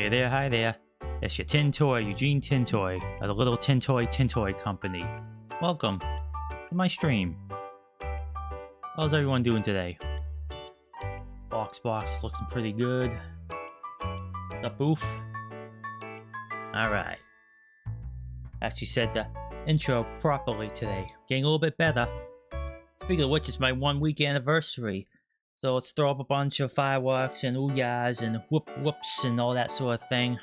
Hi there. It's your Tintoy, Eugenetintoy, of the little Tintoy Company. Welcome to my stream. How's everyone doing today? Box looking pretty good. The booth. Alright. Actually said the intro properly today. Getting a little bit better. Speaking of which, it's my 1 week anniversary. So let's throw up a bunch of fireworks and ooh-yahs and whoops and all that sort of thing.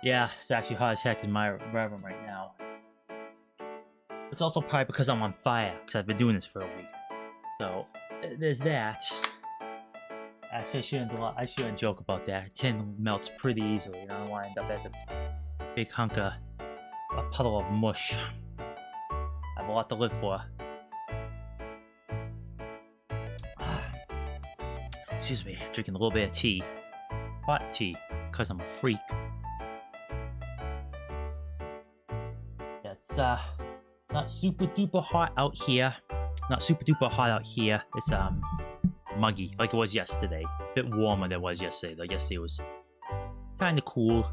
Yeah, it's actually hot as heck in my room right now. It's also probably because I'm on fire, because I've been doing this for a week. So, there's that. Actually, I shouldn't joke about that. Tin melts pretty easily, and I don't want to end up as a big hunk of a puddle of mush. I have a lot to live for. Excuse me, drinking a little bit of tea. Hot tea, because I'm a freak. It's not super duper hot out here. It's muggy, like it was yesterday. A bit warmer than it was yesterday. Like yesterday was kind of cool.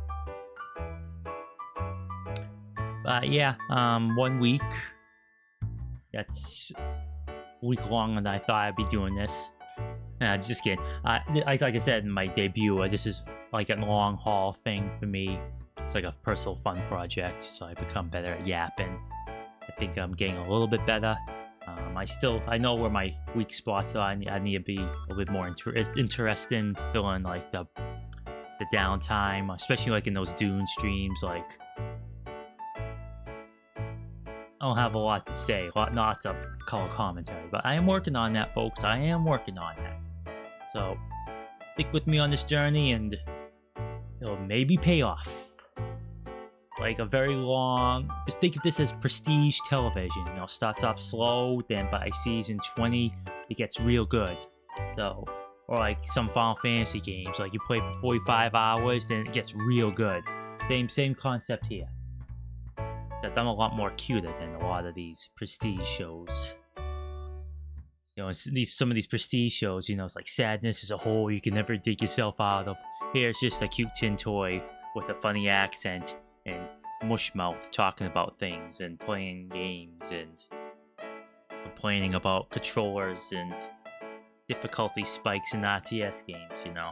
But yeah, 1 week. That's a week longer than I thought I'd be doing this. Just kidding. Like I said in my debut, this is like a long haul thing for me. It's like a personal fun project, so I become better at yapping. I think I'm getting a little bit better. I know where my weak spots are. I need to be a little bit more interesting, filling like the downtime, especially like in those Dune streams. Like, I don't have a lot to say, lots of color commentary, but I am working on that, folks. I am working on that. So, stick with me on this journey, and it'll maybe pay off. Like a very long... Just think of this as prestige television. You know, starts off slow, then by season 20, it gets real good. So, or like some Final Fantasy games, like you play for 45 hours, then it gets real good. Same concept here. Except I'm a lot more cuter than a lot of these prestige shows. You know, some of these prestige shows, you know, it's like sadness is a hole you can never dig yourself out of. Here it's just a cute tin toy with a funny accent and mush mouth talking about things and playing games and complaining about controllers and difficulty spikes in RTS games, you know.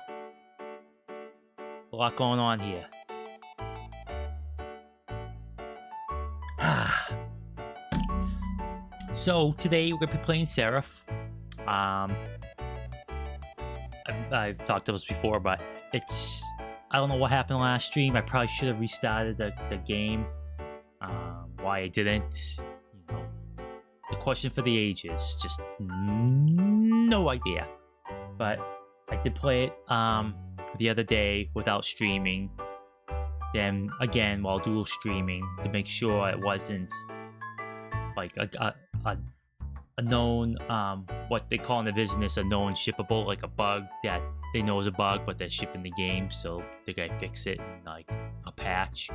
A lot going on here. So today we're gonna be playing Seraph. I've talked about this before, but I don't know what happened last stream. I probably should have restarted the game. Why I didn't, you know, the question for the ages. Just no idea. But I did play it the other day without streaming. Then again while dual streaming to make sure it wasn't like a known what they call in the business a known shippable, like a bug that they know is a bug but they're shipping the game, so they're gonna fix it in like a patch.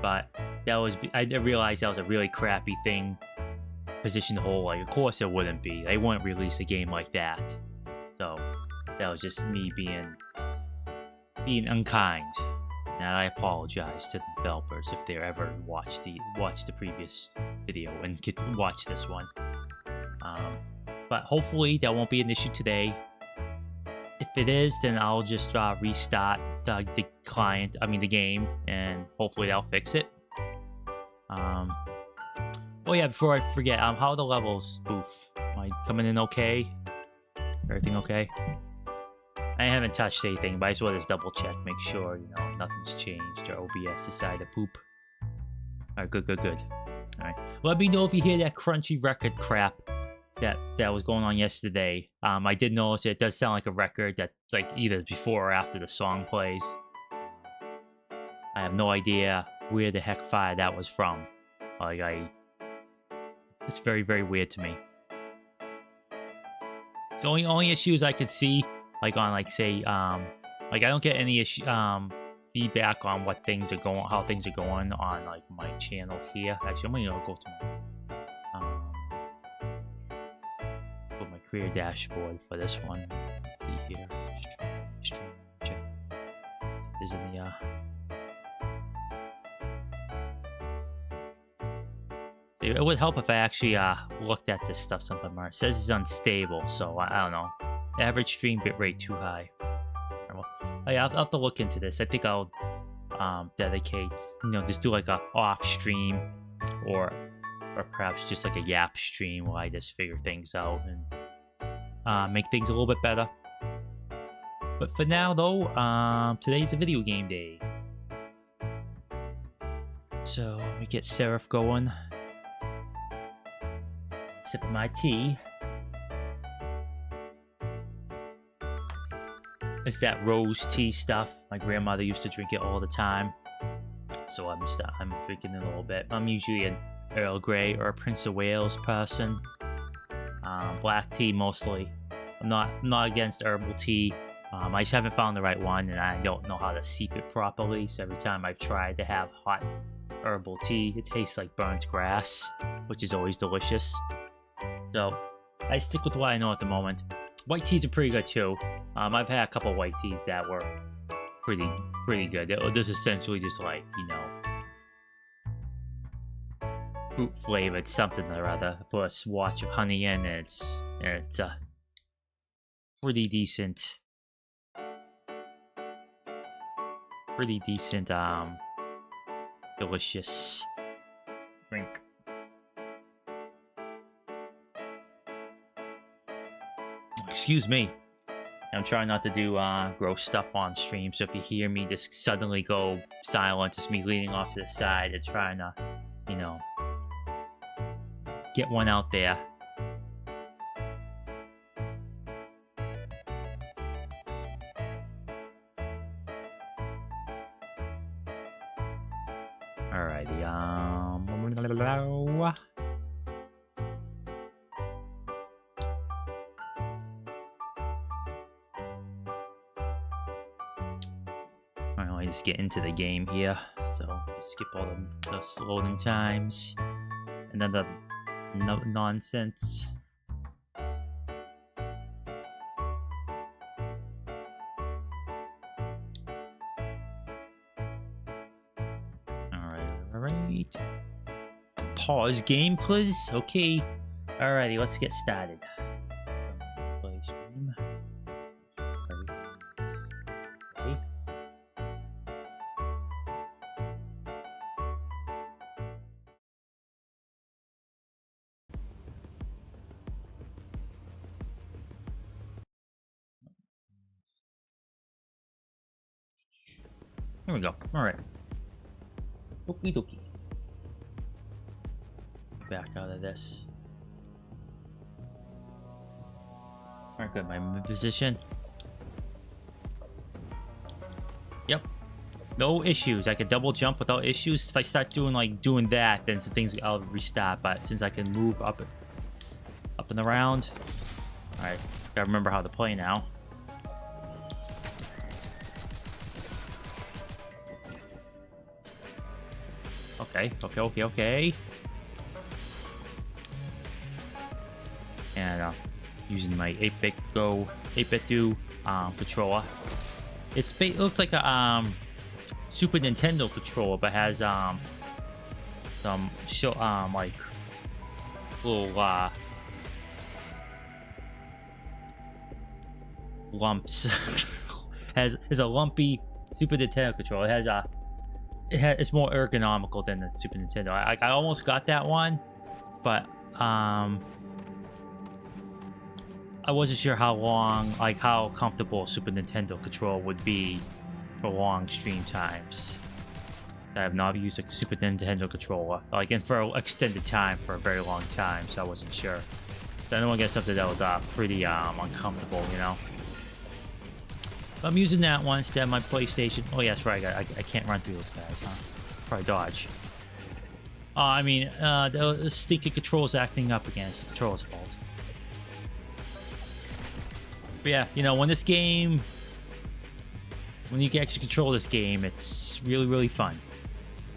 But I realized that was a really crappy thing position to hold. Like, of course it wouldn't be. They wouldn't release a game like that. So that was just me being unkind. And I apologize to the developers if they ever watch the previous video and could watch this one. But hopefully that won't be an issue today. If it is, then I'll just restart the game, and hopefully that'll fix it. Oh yeah, before I forget, how are the levels, Boof? Am I coming in okay? Everything okay? I haven't touched anything, but I just want to double check, make sure, you know, nothing's changed or OBS decided to poop. Alright, good. Alright. Let me know if you hear that crunchy record crap that was going on yesterday. I did notice it does sound like a record that's like either before or after the song plays. I have no idea where the heck fire that was from. Like, it's very, very weird to me. It's the only issues I could see, like on, like, say, like I don't get any feedback on how things are going on like my channel here. Actually, I'm gonna go to my career dashboard for this one. Let's see here. Stream check. is in the It would help if I actually looked at this stuff sometime more. It says it's unstable, so I don't know. Average stream bitrate too high. Well, yeah, I'll have to look into this. I think I'll dedicate, just do like a off stream, or perhaps just like a yap stream while I just figure things out and make things a little bit better. But for now, though, today's a video game day. So let me get Seraph going. Sipping my tea. It's that rose tea stuff. My grandmother used to drink it all the time, so I'm drinking it a little bit. I'm usually an Earl Grey or a Prince of Wales person. Black tea mostly. I'm not against herbal tea. I just haven't found the right one, and I don't know how to steep it properly. So every time I've tried to have hot herbal tea, it tastes like burnt grass, which is always delicious. So I stick with what I know at the moment. White teas are pretty good too. I've had a couple white teas that were pretty good. It was essentially just like, fruit flavored something or other. Put a swatch of honey in, and it's pretty decent. Delicious drink. Excuse me. I'm trying not to do gross stuff on stream, so if you hear me just suddenly go silent, it's me leaning off to the side and trying to, get one out there. Alrighty, Alright, just get into the game here. So skip all the loading times and then the nonsense. Alright. Pause game, please. Okay. Alrighty, let's get started. Play stream. Okay. Here we go. Alright. Okie dokie. Back out of this. Alright, good. My position. Yep. No issues. I can double jump without issues. If I start doing that, then some things I'll restart. But since I can move up and around. Alright. Gotta remember how to play now. Okay. And using my 8-bit do controller. It looks like a Super Nintendo controller, but has some like little lumps. It's a lumpy Super Nintendo controller. It's more ergonomical than the Super Nintendo. I almost got that one, but I wasn't sure how comfortable a Super Nintendo controller would be for long stream times. I have not used a Super Nintendo controller, and for an extended time for a very long time, so I wasn't sure. So I don't want to get something that was pretty uncomfortable, I'm using that one instead of my PlayStation. Oh, yeah, that's right. I can't run through those guys, huh? Probably dodge. The stinky controls acting up again. It's the controller's fault. But yeah, when you can actually control this game, it's really, really fun.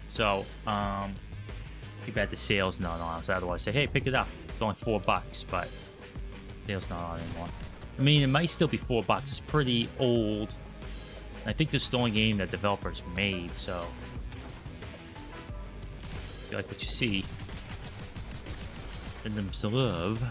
So, too bad the sale's not on. So otherwise, say, hey, pick it up. It's only $4, but sale's not on anymore. It might still be $4. It's pretty old I think this is the only game that developers made, so if you like what you see, send them some love.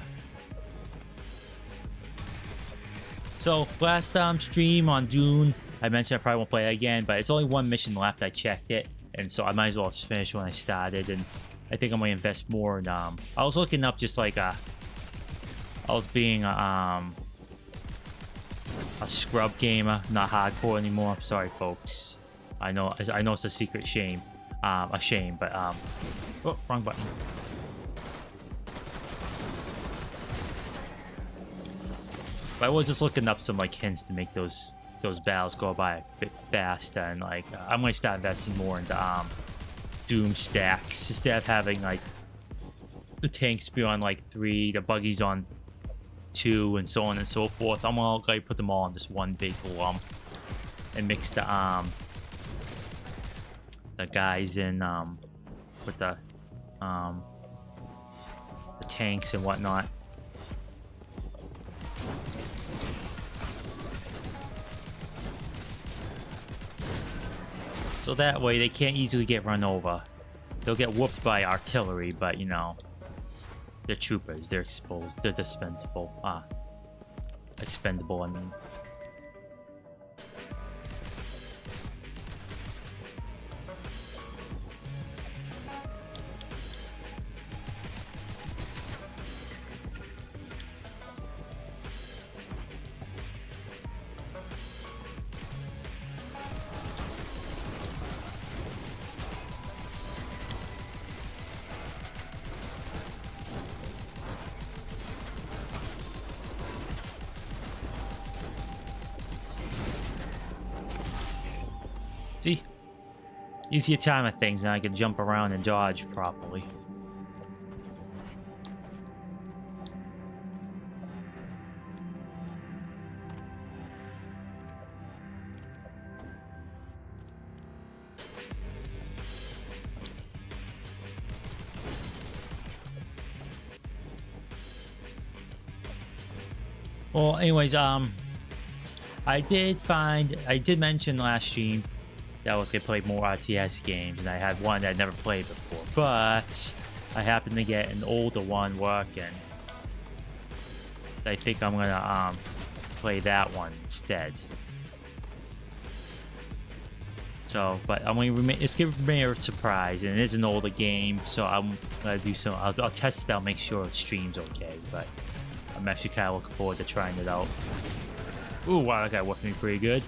So last stream on Dune, I mentioned I probably won't play it again, but it's only one mission left. I checked it, and so I might as well just finish when I started. And I think I'm gonna invest more in. I was looking up just like I was being a scrub gamer, not hardcore anymore. Sorry, folks. I know it's a secret shame, a shame, but oh, wrong button. But I was just looking up some like hints to make those battles go by a bit faster, and like I'm gonna start investing more into Doom stacks instead of having like the tanks be on like 3, the buggies on 2, and so on and so forth. I'm gonna like put them all in just one big lump and mix the guys in with the tanks and whatnot. So that way they can't easily get run over. They'll get whooped by artillery, but you know, they're troopers, they're exposed, they're dispensable. Expendable, I mean. See? Easier time of things, and I can jump around and dodge properly. Well, anyways, I did mention last stream that I was gonna play more RTS games, and I had one that I'd never played before, but I happened to get an older one working. I think I'm gonna play that one instead. So, but I'm gonna it's gonna remain a surprise, and it is an older game, so I'm gonna do some. I'll test it out, make sure it streams okay. But I'm actually kind of looking forward to trying it out. Ooh, wow, that guy worked me pretty good.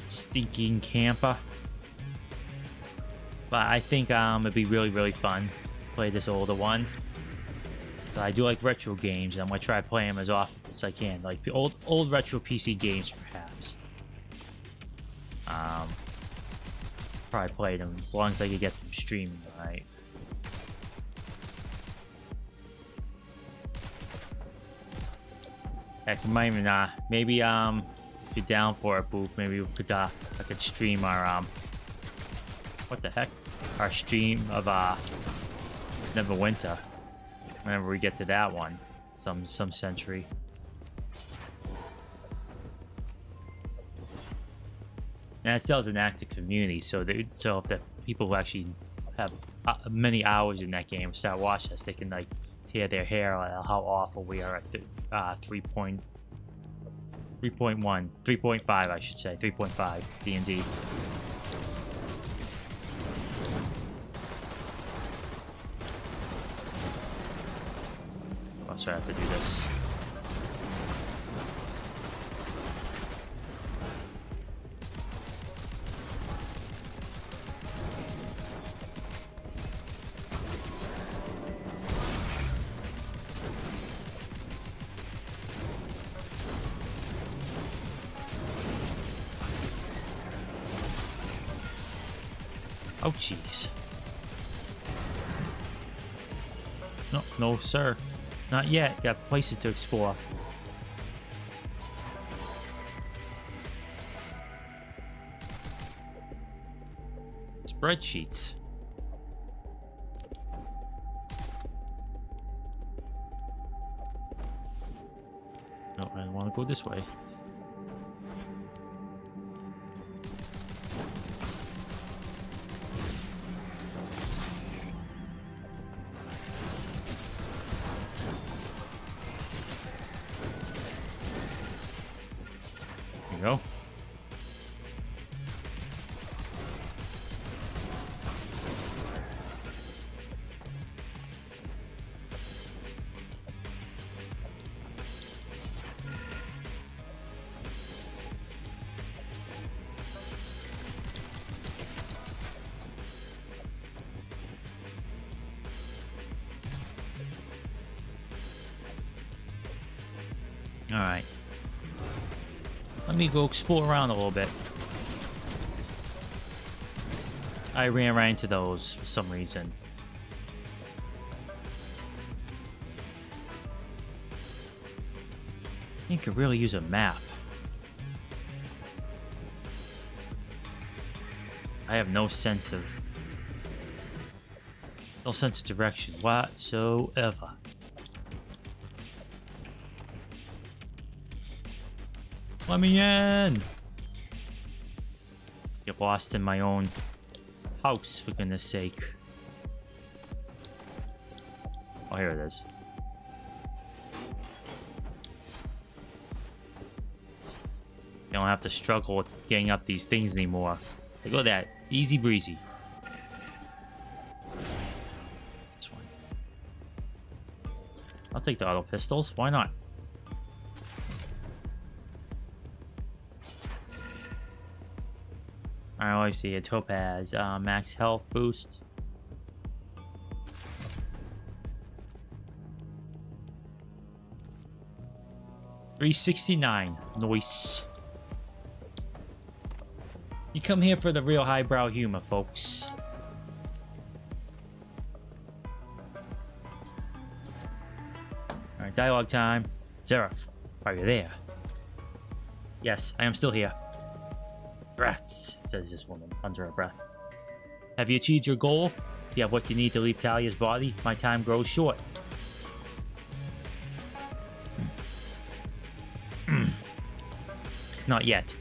Stinking camper. But I think it'd be really fun to play this older one. So I do like retro games, and I'm gonna try playing them as often as I can, like old retro PC games perhaps. Probably play them as long as I can get them streaming, right? Heck, we might even maybe if you're down for it, Booth, maybe we could I could stream our what the heck? Our stream of Neverwinter. Whenever we get to that one. Some century. And that still is an active community, so if the people who actually have many hours in that game start watching us, they can like tear their hair on how awful we are at the 3.1, 3.5 I should say, 3.5 D&D. Oh, sorry, I have to do this. Oh, jeez. No, sir. Not yet. Got places to explore. Spreadsheets. No, I don't want to go this way. Alright. Let me go explore around a little bit. I ran right into those for some reason. I think I could really use a map. I have no sense of direction whatsoever. Let me in! Get lost in my own house, for goodness sake. Oh, here it is. You don't have to struggle with getting up these things anymore. Look at that. Easy breezy. This one. I'll take the auto pistols. Why not? I always see a topaz. Max health boost. $369. Nice. You come here for the real highbrow humor, folks. Alright, dialogue time. Seraph, are you there? Yes, I am still here. Rats, says this woman under her breath. Have you achieved your goal? You have what you need to leave Talia's body? My time grows short. Not yet.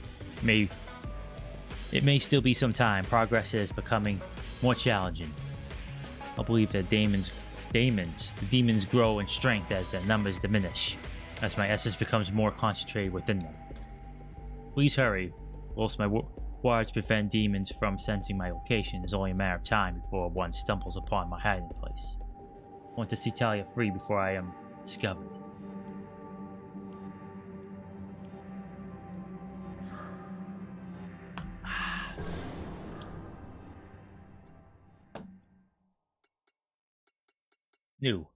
It may still be some time. Progress is becoming more challenging. I believe that the demons grow in strength as their numbers diminish, as my essence becomes more concentrated within them. Please hurry, whilst my wards prevent demons from sensing my location. It's only a matter of time before one stumbles upon my hiding place. I want to see Talia free before I am discovered. New.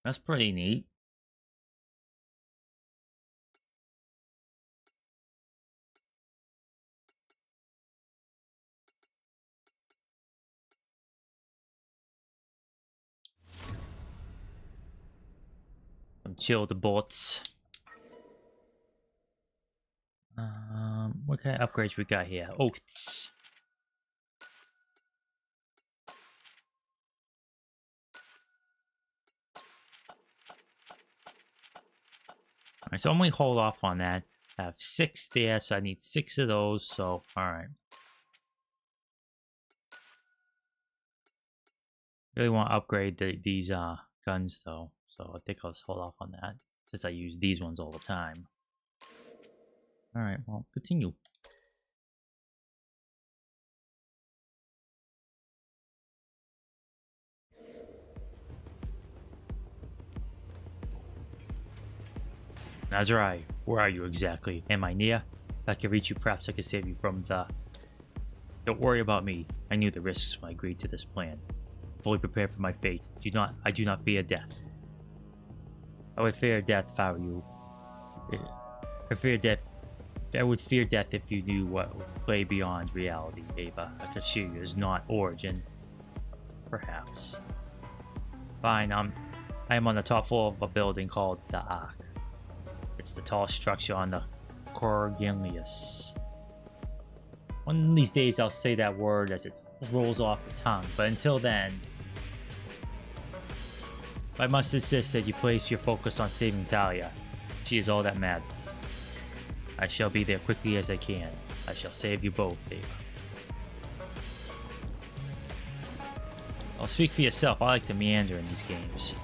That's pretty neat. Some chilled bots. What kind of upgrades we got here? Oaths. Alright, so I'm gonna hold off on that. I have 6 there, so I need 6 of those, so alright. Really want to upgrade these guns though, so I think I'll just hold off on that since I use these ones all the time. Alright, well, continue. Nazari, where are you exactly? Am I near? If I can reach you, perhaps I can save you from the... Don't worry about me. I knew the risks when I agreed to this plan. Fully prepared for my fate. I do not fear death. I would fear death if I were you. I would fear death if you knew what lay beyond reality, Ava. I can assure you is not origin. Perhaps. Fine, I am on the top floor of a building called the Ark. It's the tallest structure on the Corgilius. One of these days I'll say that word as it rolls off the tongue, but until then, I must insist that you place your focus on saving Talia. She is all that matters. I shall be there quickly as I can. I shall save you both, Ava. I'll speak for yourself. I like to meander in these games.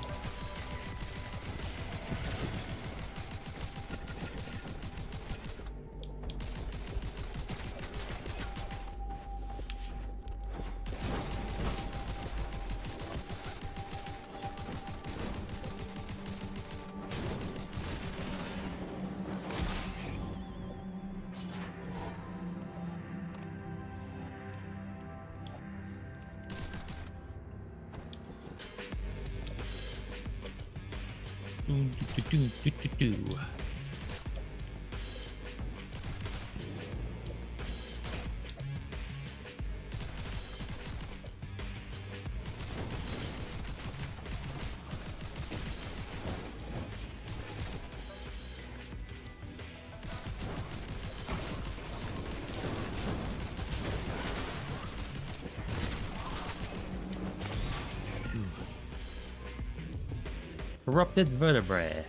Corrupted vertebrae.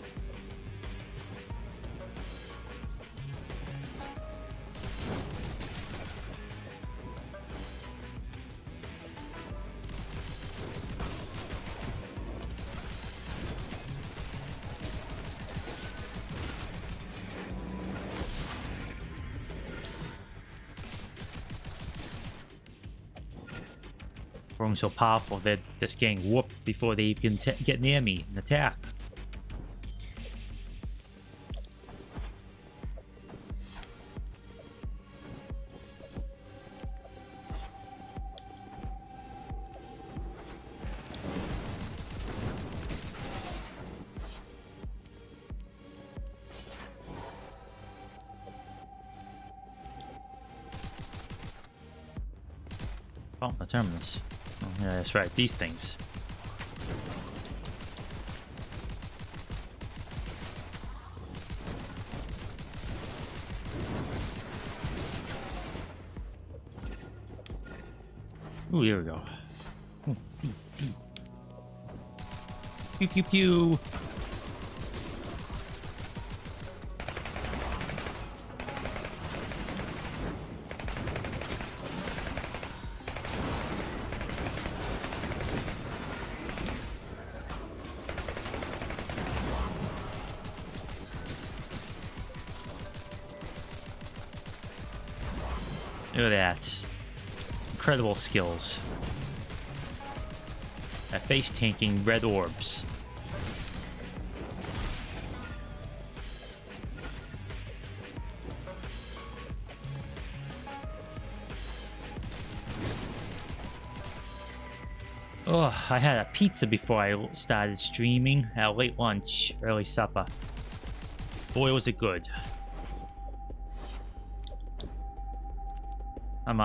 Growing so powerful that this getting whooped before they can get near me and attack. Oh, the terminus. Oh, yeah, that's right. These things. Ooh, here we go. Ooh, pew pew pew. Look at that. Incredible skills. That face tanking red orbs. Oh, I had a pizza before I started streaming. Had a late lunch, early supper. Boy, was it good. I'm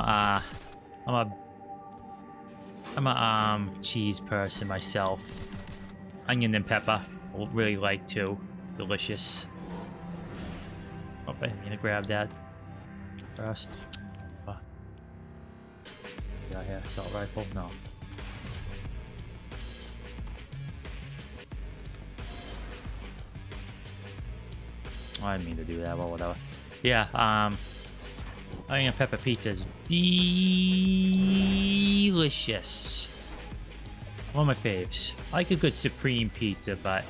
a cheese person myself. Onion and pepper, I really like too. Delicious. Oh, I need to grab that first. Yeah, here, assault rifle. No. I didn't mean to do that. Well, whatever. Yeah. Onion pepper pizza is delicious. One of my faves. I like a good supreme pizza, but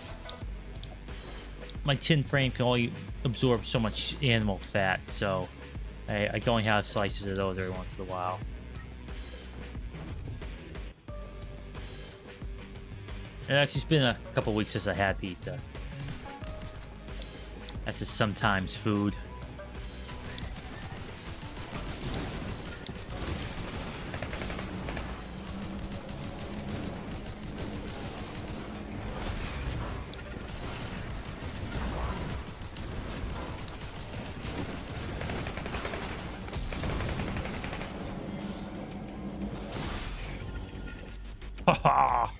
my tin frame can only absorb so much animal fat, so I can only have slices of those every once in a while. It's actually been a couple weeks since I had pizza. That's just sometimes food. Haha!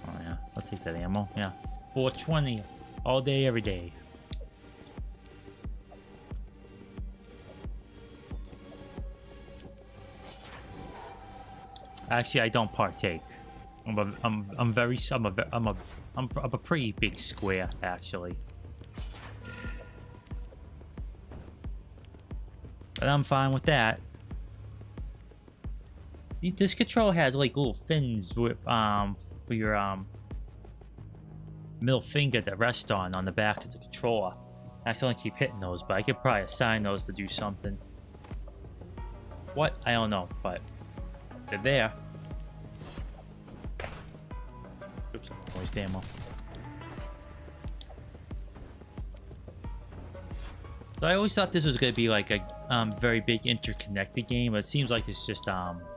Oh yeah, I'll take that ammo. Yeah, 420 all day, every day. Actually, I don't partake. I'm a pretty big square, actually. But I'm fine with that. This controller has like little fins with for your middle finger to rest on the back of the controller. I still keep hitting those, but I could probably assign those to do something. What? I don't know, but they're there. Oops, waste ammo. So I always thought this was gonna be like a very big interconnected game, but it seems like it's just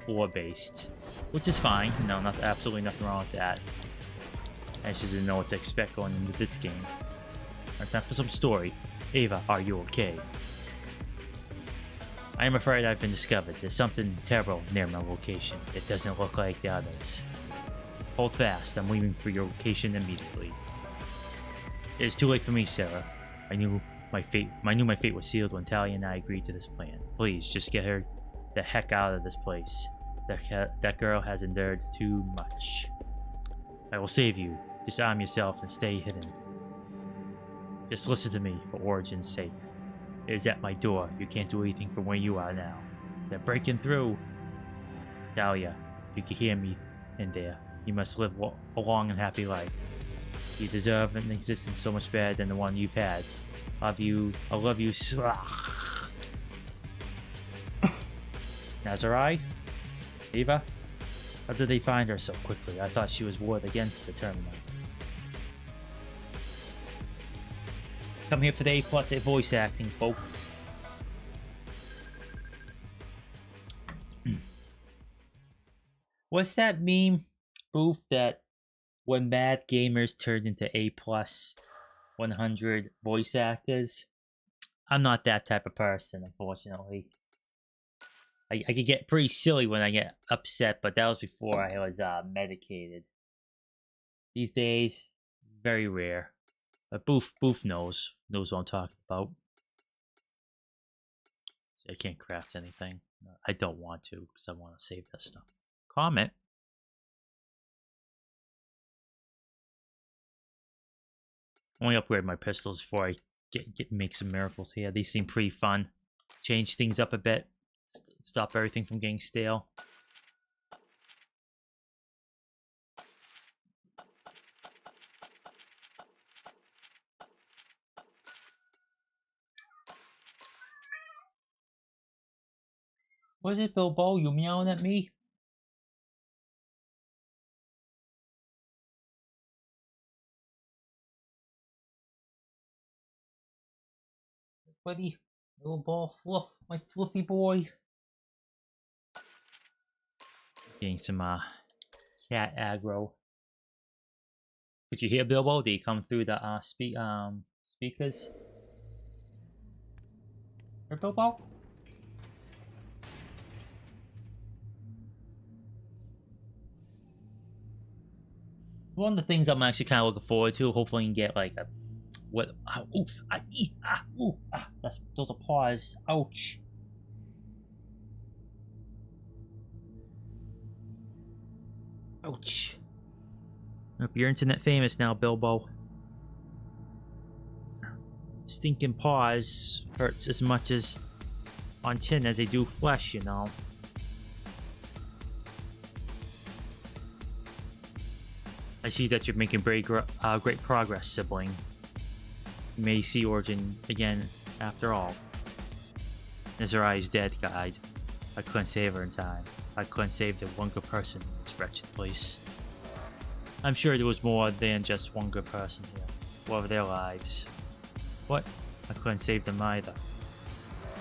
floor based, which is fine. No, absolutely nothing wrong with that. I just didn't know what to expect going into this game. Alright, time for some story. Ava, are you okay? I am afraid I've been discovered. There's something terrible near my location. It doesn't look like the others. Hold fast. I'm leaving for your location immediately. It is too late for me, Seraph. I knew my fate was sealed when Talia and I agreed to this plan. Please, just get her the heck out of this place. That girl has endured too much. I will save you. Just arm yourself and stay hidden. Just listen to me, for Origin's sake. It is at my door. You can't do anything from where you are now. They're breaking through. Talia, if you can hear me in there, you must live a long and happy life. You deserve an existence so much better than the one you've had. I love you. Nazarai? Eva? How did they find her so quickly? I thought she was ward against the terminal. Come here for the A+ voice acting, folks. What's that meme, Boof, that when mad gamers turned into A+ 100 voice actors? I'm not that type of person, unfortunately. I could get pretty silly when I get upset, but that was before I was medicated. These days, very rare. But Boof knows what I'm talking about. See, I can't craft anything. I don't want to, because I want to save that stuff. Comment. I want to upgrade my pistols before I make some miracles here. These seem pretty fun. Change things up a bit. Stop everything from getting stale. What is it, Bilbo? You meowing at me? Buddy, little ball fluff, my fluffy boy. Getting some cat aggro. Could you hear Bilbo? Did he come through the speakers? Or Bilbo? One of the things I'm actually kind of looking forward to. Hopefully, I can get like a those are paws. Ouch. Ouch. Hope you're internet famous now, Bilbo. Stinking paws hurts as much as on tin as they do flesh, you know. I see that you're making great progress, sibling. You may see Origin again after all. Nazarai's dead, guide. I couldn't save her in time. I couldn't save the one good person in this wretched place. I'm sure there was more than just one good person here. What of their lives? What? I couldn't save them either.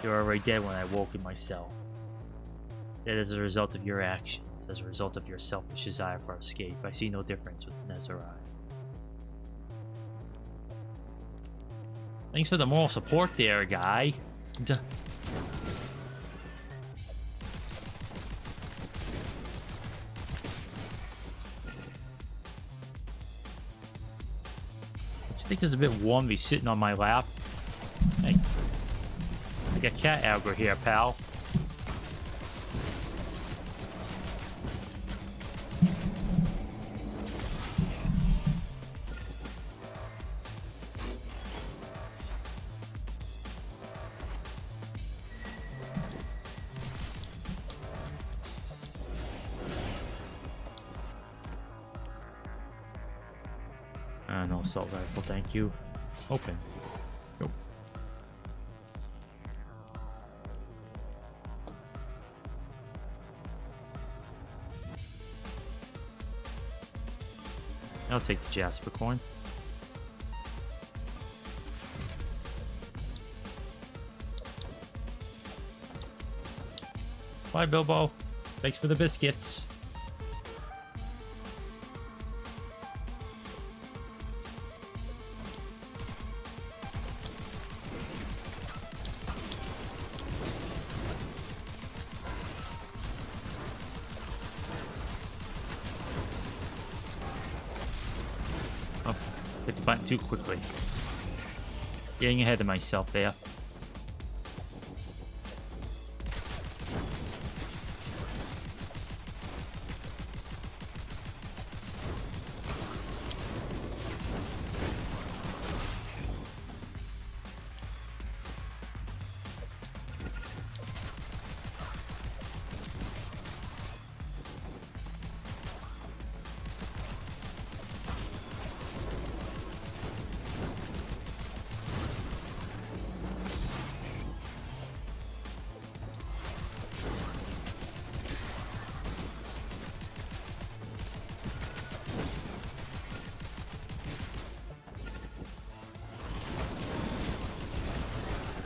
They were already dead when I woke in my cell. That is a result of your actions. As a result of your selfish desire for escape, I see no difference with Nazarai. Thanks for the moral support there, guy. Duh. I just think it's a bit warm to be sitting on my lap. Hey, I got cat aggro here, pal. No assault rifle, thank you. Open. Nope. I'll take the Jasper coin. Bye, Bilbo. Thanks for the biscuits. Oh, hit the button too quickly. Getting ahead of myself there.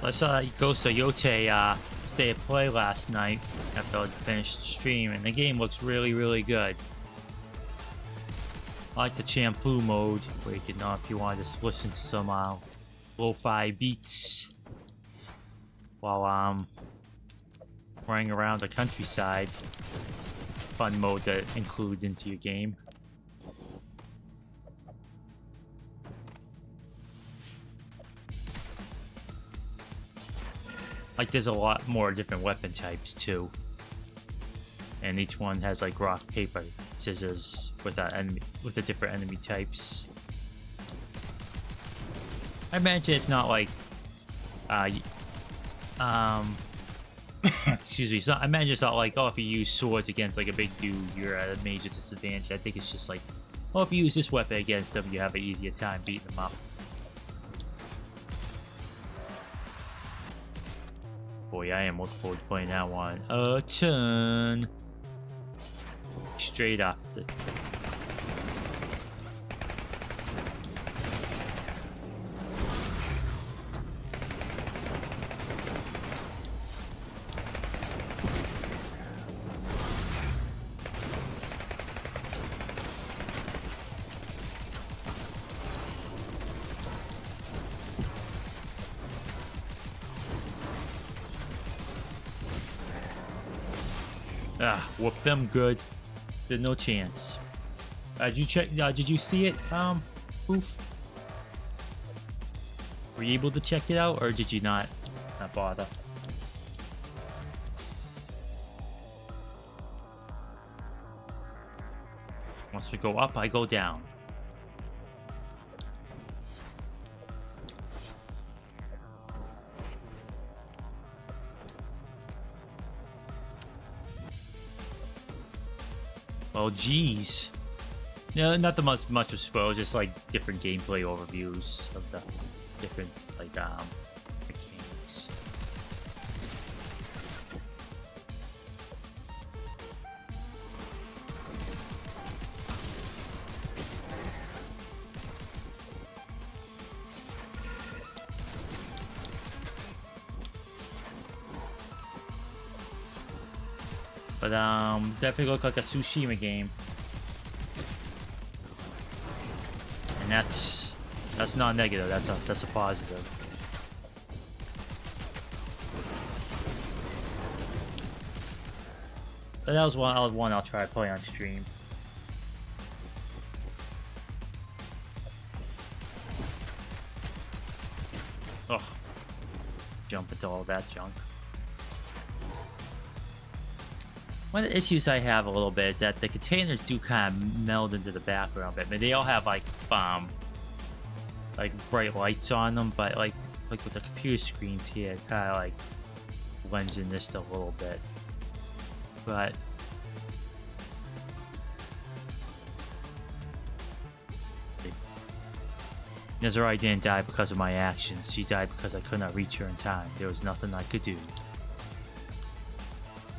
I saw that Ghost of Yote stay at play last night after I finished the stream, and the game looks really, really good. I like the shampoo mode, where you can, if you want to just listen to some lo-fi beats while running around the countryside. Fun mode to include into your game. Like, there's a lot more different weapon types too, and each one has like rock, paper, scissors with the different enemy types. I imagine it's not like, excuse me. I imagine it's not like, oh, if you use swords against like a big dude, you're at a major disadvantage. I think it's just like, oh, if you use this weapon against them, you have an easier time beating them up. Boy, I am looking forward to playing that one a ton. Straight up. Whoop them good. There's no chance. Did you check? Did you see it? Oof. Were you able to check it out, or did you not bother? Once we go up, I go down. Oh, geez. No, not the much of spoil, just like different gameplay overviews of the different like mechanics. But definitely look like a Tsushima game. And that's not negative, that's a positive. But that was one I'll try to play on stream. Ugh. Jump into all that junk. One of the issues I have a little bit is that the containers do kind of meld into the background a bit. I mean, they all have like bright lights on them, but like with the computer screens here, it kind of like blends in just a little bit. But Nezarite didn't die because of my actions. She died because I could not reach her in time. There was nothing I could do.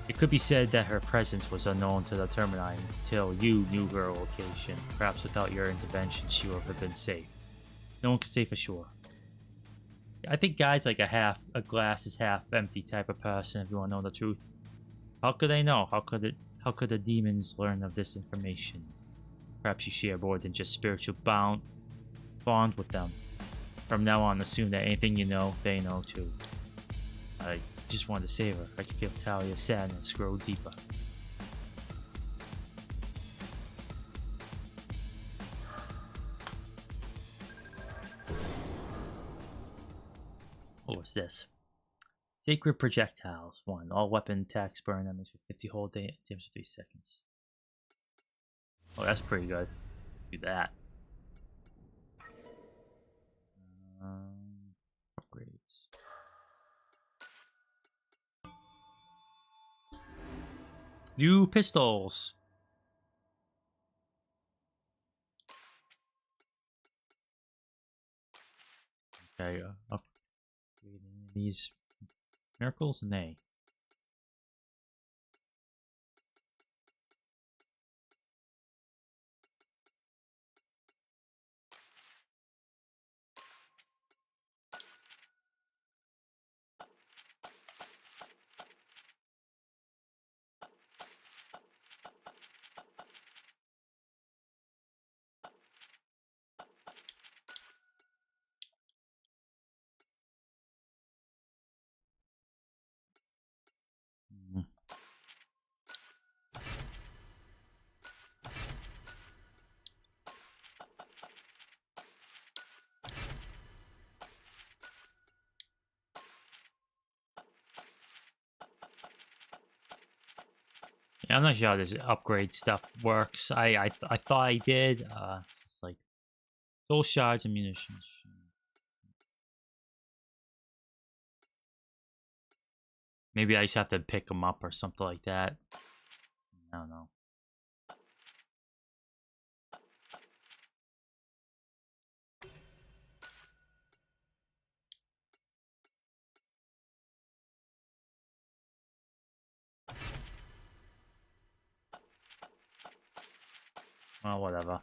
It could be said that her presence was unknown to the Termini until you knew her location. Perhaps without your intervention, she would have been safe. No one can say for sure. I think Guy's like a glass is half empty type of person, if you want to know the truth. How could they know? How could the demons learn of this information? Perhaps you share more than just spiritual bond with them. From now on, assume that anything you know, they know too. I just wanted to save her. I can feel Talia's sadness grow deeper. Oh, what's this? Sacred projectiles. 1. All weapon attacks burn enemies for 50 whole damage for 3 seconds. Oh, that's pretty good. Do that. Upgrades. New pistols. Okay, upgrading these miracles and they. Yeah, I'm not sure how this upgrade stuff works. I thought I did. It's like soul shards and munitions. Maybe I just have to pick them up or something like that. I don't know. Well, whatever.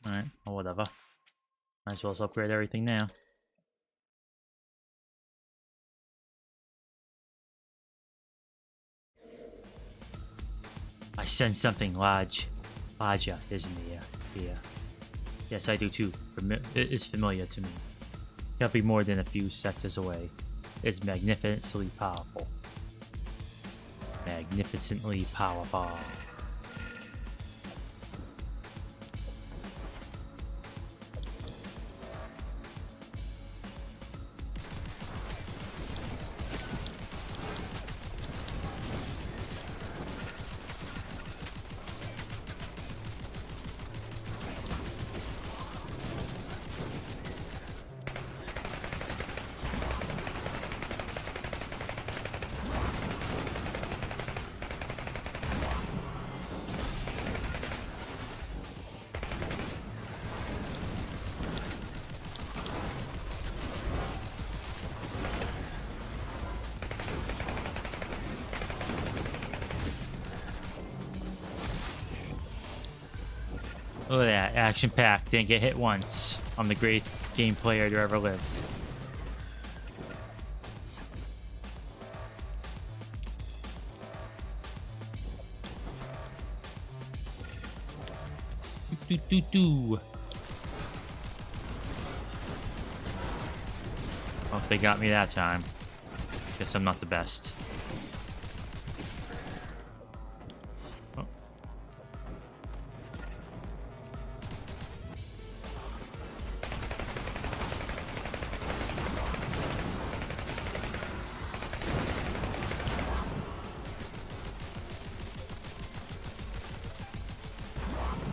Alright, well, whatever. Might as well upgrade everything now. I sense something larger is in the air. Yeah. Yes, I do too. It is familiar to me. Can't be more than a few sectors away. It's magnificently powerful. Magnificently powerful. Look at that, action-packed, didn't get hit once. I'm the greatest game player to ever live. Do. Well, they got me that time. Guess I'm not the best.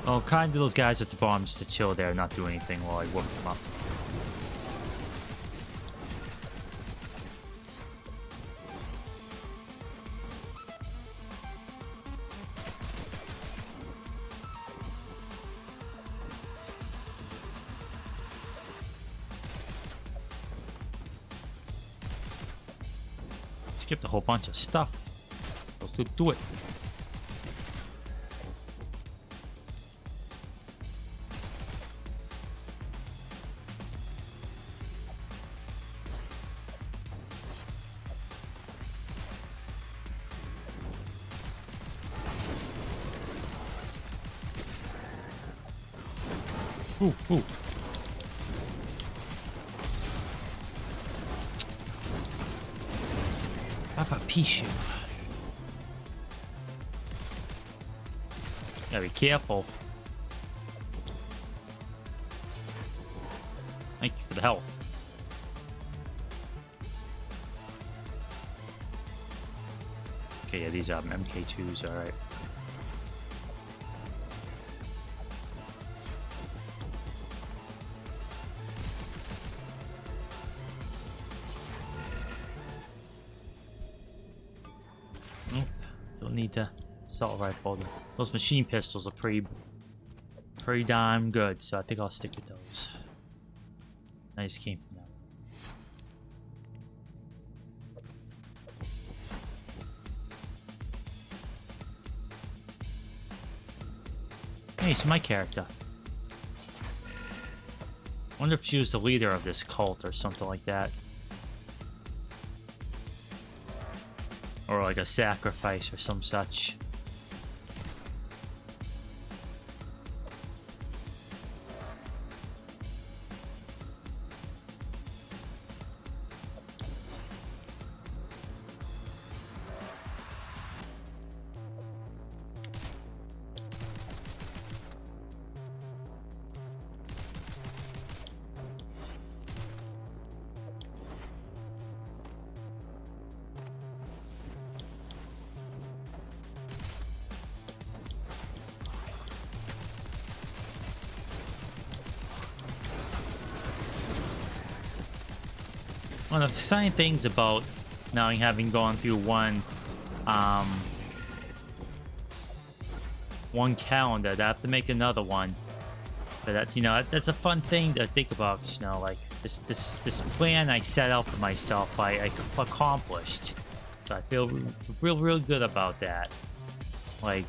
Well, kind of those guys at the bottom just to chill there, not do anything while I work them up. Skipped a whole bunch of stuff. Let's do it. Ooh, ooh. Papa Pichu. Gotta be careful. Thank you for the help. Okay, yeah, these are MK2s, alright. Don't need to assault rifle. Those machine pistols are pretty damn good, so I think I'll stick with those. Nice came from that. Hey, it's my character. I wonder if she was the leader of this cult or something like that. Or like a sacrifice or some such. One of the exciting things about now having gone through one calendar, that I have to make another one. But that's, you know, that's a fun thing to think about. You know, like this plan I set out for myself, I accomplished. So I feel real good about that. Like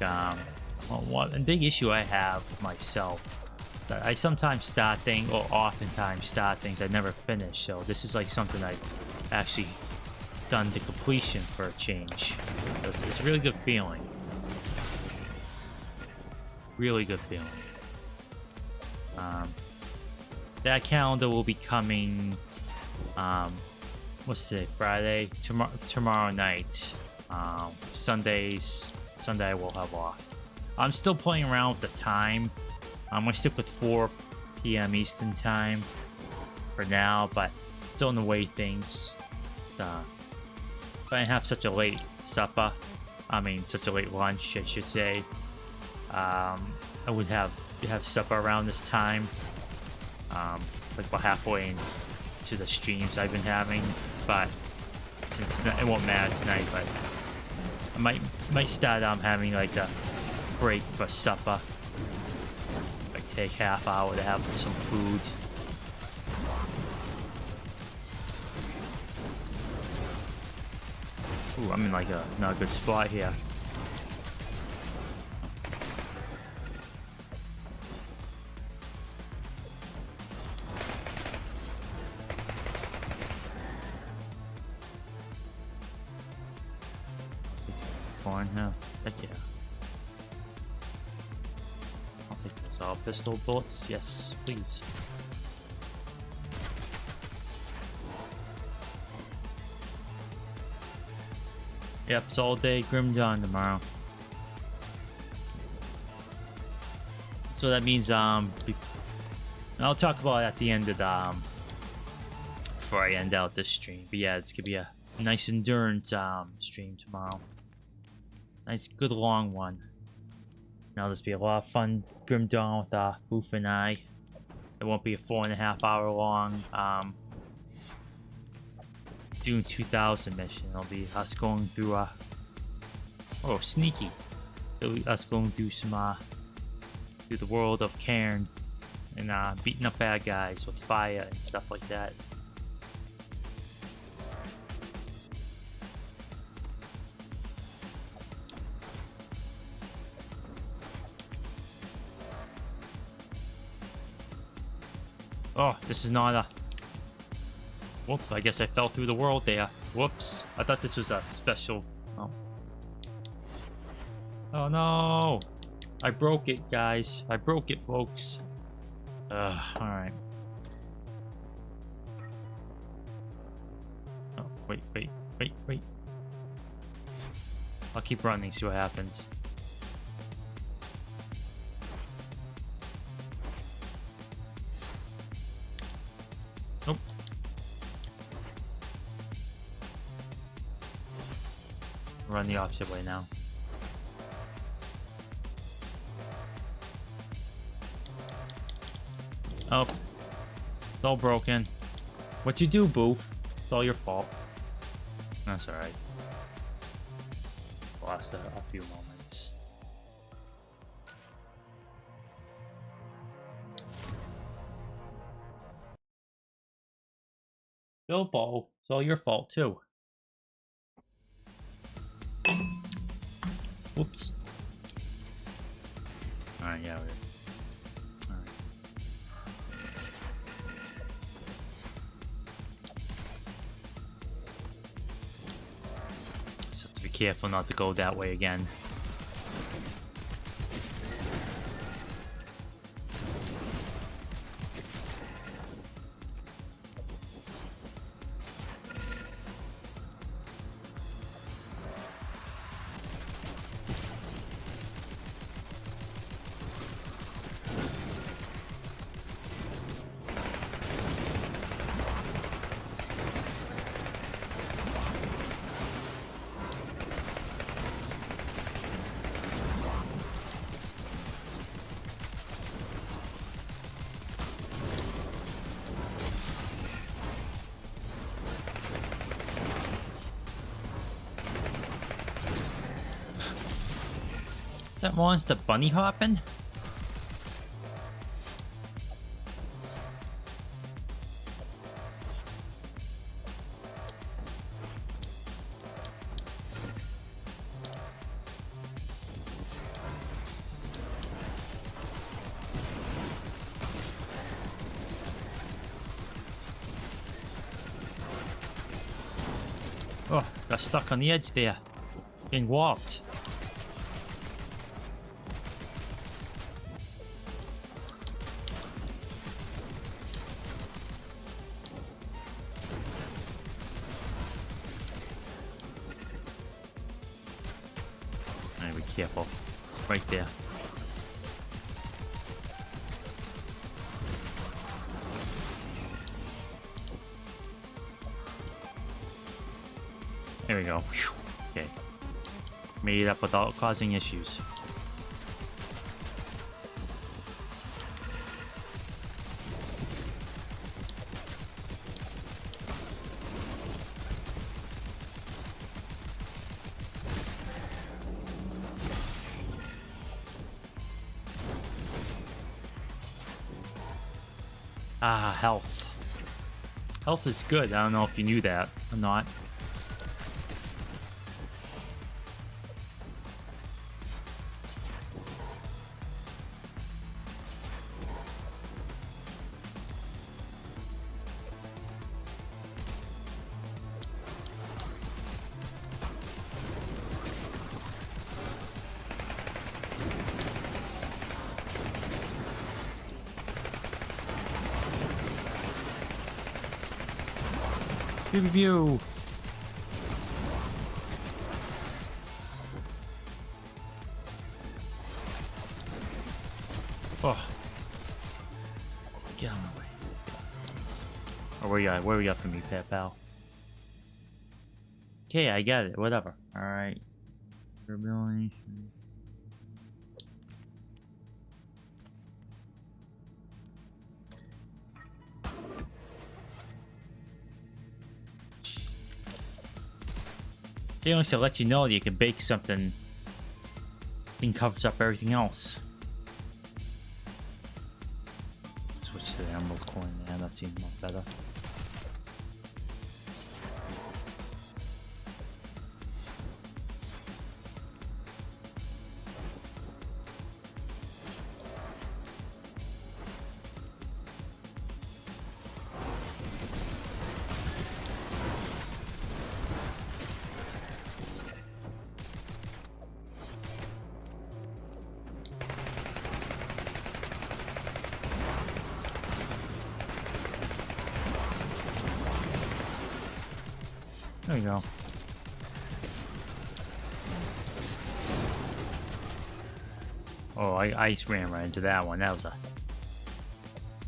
one big issue I have with myself. I sometimes start things, or oftentimes start things I never finish, so this is like something I've actually done to completion for a change. It's a really good feeling. Really good feeling. That calendar will be coming, what's today, Friday? Tomorrow night. Sunday I will have off. I'm still playing around with the time. I'm gonna stick with 4 p.m. Eastern time for now, but still in the way things. If I didn't have such a late supper, such a late lunch, I should say, I would have supper around this time, like about halfway into the streams I've been having. But since it won't matter tonight, but I might start having like a break for supper. Take half hour to have some food. Ooh, I'm in like not a good spot here. Fine, huh? Heck yeah. Pistol bullets, yes, please. Yep, it's all day Grim Dawn tomorrow. So that means I'll talk about it at the end of the before I end out this stream. But yeah, it's gonna be a nice endurance stream tomorrow. Nice, good long one. Now this be a lot of fun Grim Dawn with Boof and I. It won't be a 4.5 hour long Dune 2000 mission. It'll be us going through oh, sneaky. It'll be us going through some through the world of Cairn and beating up bad guys with fire and stuff like that. Oh, this is not a... Whoops, I guess I fell through the world there. Whoops. I thought this was a special... Oh. Oh no! I broke it, guys. I broke it, folks. Alright. Oh, wait. I'll keep running, see what happens. Nope. Run the opposite way now. Oh, it's all broken. What you do, Boof? It's all your fault. That's alright. Lost a few moments. Bilbo, it's all your fault too. Whoops. Alright, yeah, we're... Careful not to go that way again. Is that monster bunny hopping? Oh, got stuck on the edge there. Getting warped. Careful. Right there. There we go. Whew. Okay. Made it up without causing issues. Ah, health. Health is good. I don't know if you knew that or not. Review. Oh, get out of my way. Oh, where you at? Where we got from me, pal? Okay, I got it. Whatever. All right. Durability. They wants to let you know that you can bake something and covers up everything else. Switch to the emerald coin, man. That seems much better. There you go. Oh, I just ran right into that one. That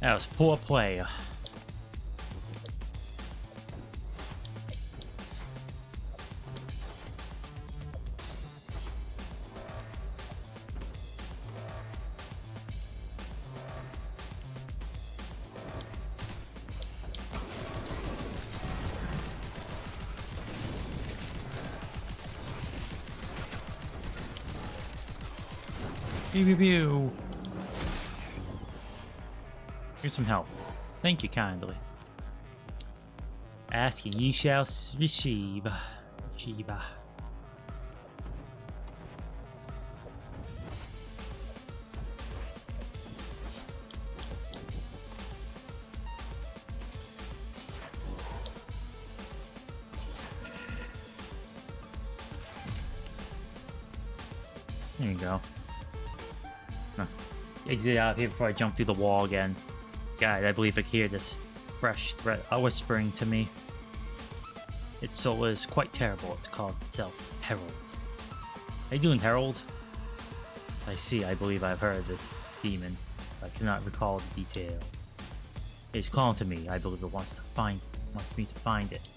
was poor play. Pew pew pew. Here's some help. Thank you kindly. Ask and ye shall receive. Shiva. There you go. Exit out of here before I jump through the wall again. God, I believe I hear this fresh threat whispering to me. Its soul is quite terrible. It calls itself Herald. How you doing, Herald? I see. I believe I've heard of this demon. I cannot recall the details. It's calling to me. I believe it wants me to find it.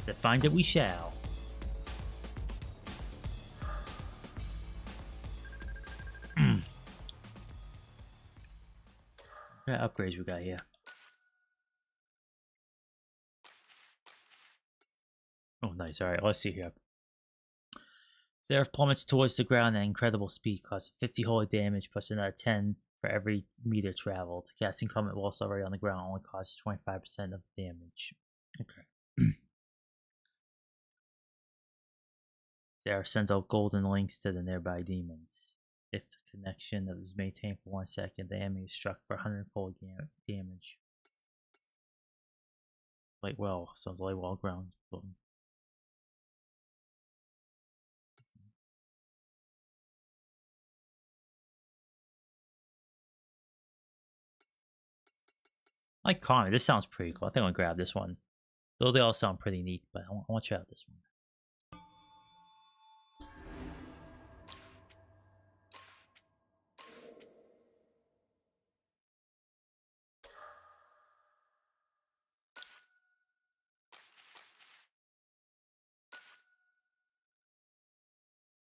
To find it we shall. What upgrades we got here? Oh, nice. Alright, let's see here. Seraph plummets towards the ground at incredible speed, causing 50 holy damage plus another 10 for every meter traveled. Casting comment whilst already on the ground only causes 25% of damage. Okay. Seraph sends out golden links to the nearby demons. If the connection is maintained for 1 second, the enemy is struck for 100-fold damage. Light well, sounds light well ground. Like comment, this sounds pretty cool. I think I'll grab this one. Though they all sound pretty neat, but I want to try out this one.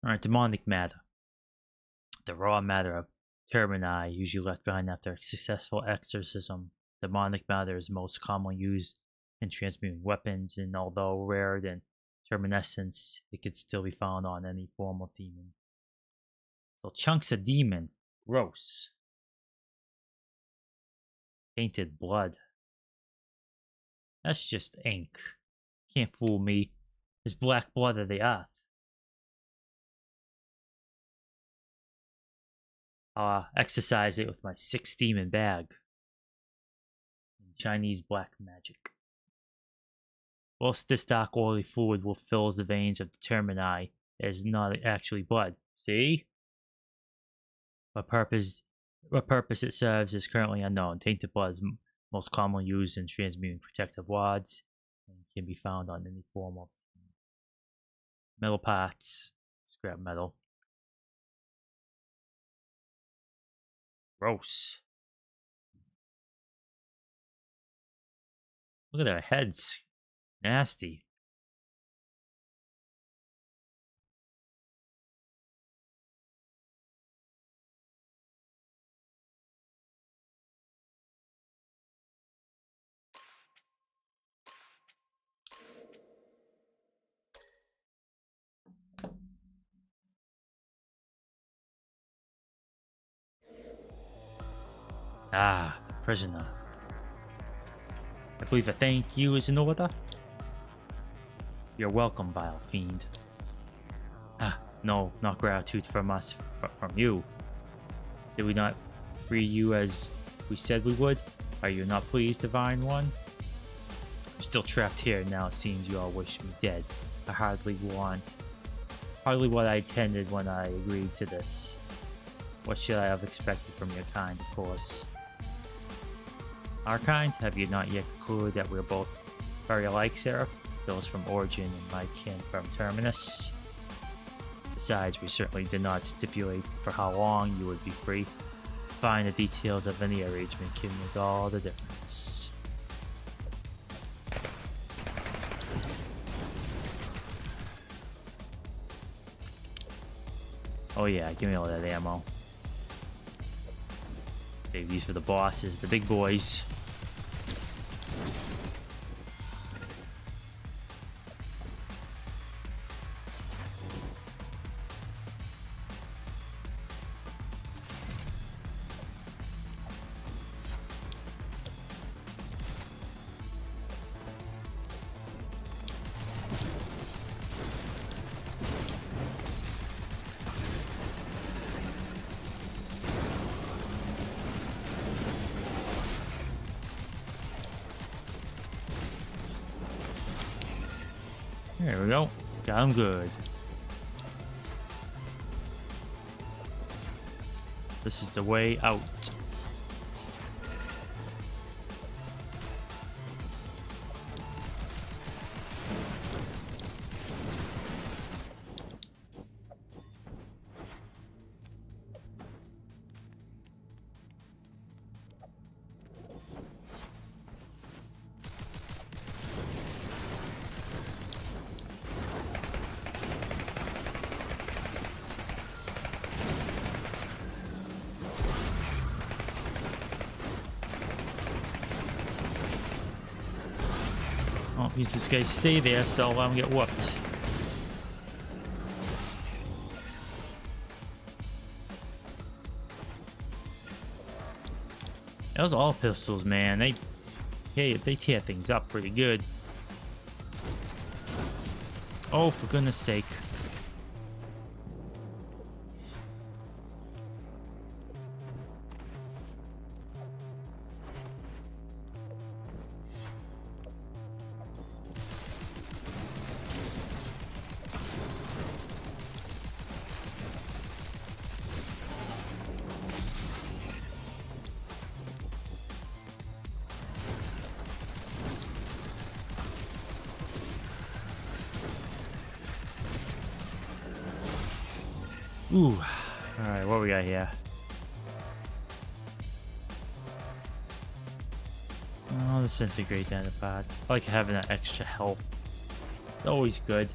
Alright, demonic matter. The raw matter of Termini, usually left behind after a successful exorcism. Demonic matter is most commonly used in transmuting weapons, and although rarer than terminescence, it could still be found on any form of demon. So chunks of demon. Gross. Tainted blood. That's just ink. Can't fool me. It's black blood of the earth. I'll exercise it with my 6 demon bag. Chinese black magic. Whilst this dark oily fluid will fill the veins of the Termini, it is not actually blood. See? What purpose it serves is currently unknown. Tainted blood is most commonly used in transmuting protective wards and can be found on any form of metal parts, scrap metal. Gross. Look at their heads. Nasty. Ah, prisoner. I believe a thank you is in order. You're welcome, vile fiend. Ah, no, not gratitude from us, but from you. Did we not free you as we said we would? Are you not pleased, Divine One? I'm still trapped here now. It seems you all wish me dead. I hardly what I intended when I agreed to this. What should I have expected from your kind, of course? Our kind? Have you not yet concluded that we're both very alike, Seraph? those from Origin and my can from Terminus. Besides, we certainly did not stipulate for how long you would be free. Find the details of any arrangement can make all the difference. Oh yeah, give me all that ammo. Save these for the bosses, the big boys. There we go. Got him good. This is the way out. Oh, these guys stay there, so I'll let them get whooped. Those all pistols, man. They tear things up pretty good. Oh, for goodness sake. Ooh. Alright, what we got here? Oh, disintegrate down the pots. I like having that extra health. It's always good.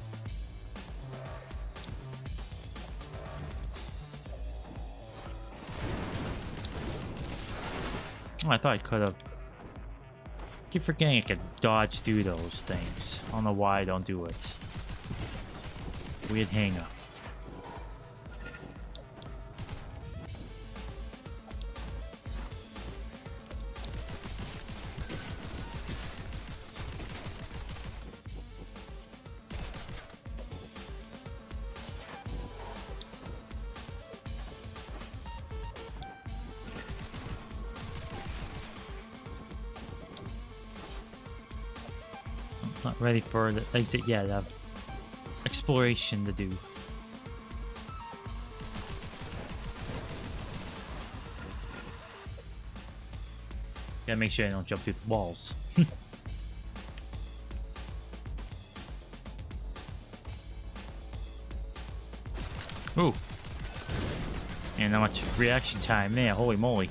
Oh, I thought I could have. Keep forgetting I could dodge through those things. I don't know why I don't do it. Weird hang up. Not ready for the exit yet. Exploration to do. Gotta make sure I don't jump through the walls. Ooh. And how much reaction time there, holy moly.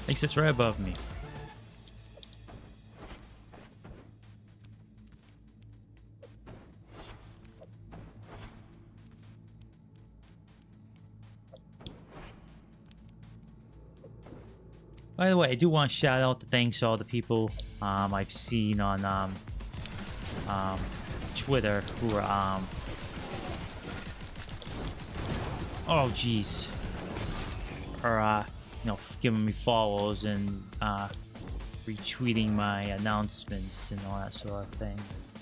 Exit's right above me. By the way, I do want to shout out to thanks to all the people I've seen on Twitter who are oh jeez, or you know, giving me follows and retweeting my announcements and all that sort of thing.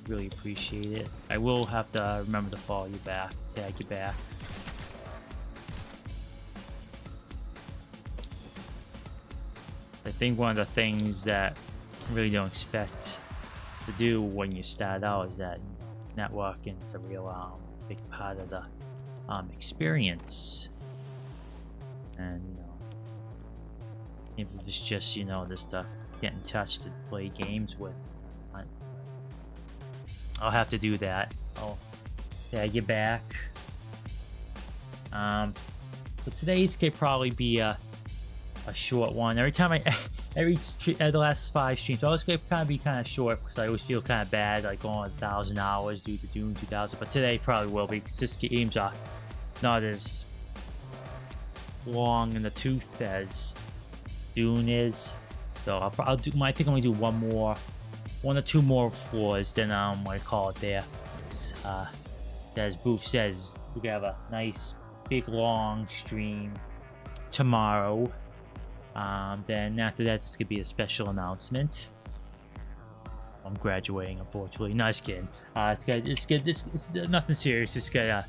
Really appreciate it. I will have to remember to follow you back, tag you back. I think one of the things that I really don't expect to do when you start out is that networking is a real big part of the experience. And you know, if it's just, you know, just to get in touch to play games with, I'll have to do that. I'll tag you back. So today's could probably be a short one. Every time the last 5 streams, I always gonna be kind of short because I always feel kind of bad, like going 1,000 hours due to Doom 2000. But today probably will be because this games are not as long in the tooth as Dune is. So I think I'm gonna do one or two more floors. Then what I call it there. As Booth says, we have a nice big long stream tomorrow. Then after that, this could be a special announcement. I'm graduating, unfortunately. No, just kidding. It's good. It's nothing serious. Just gonna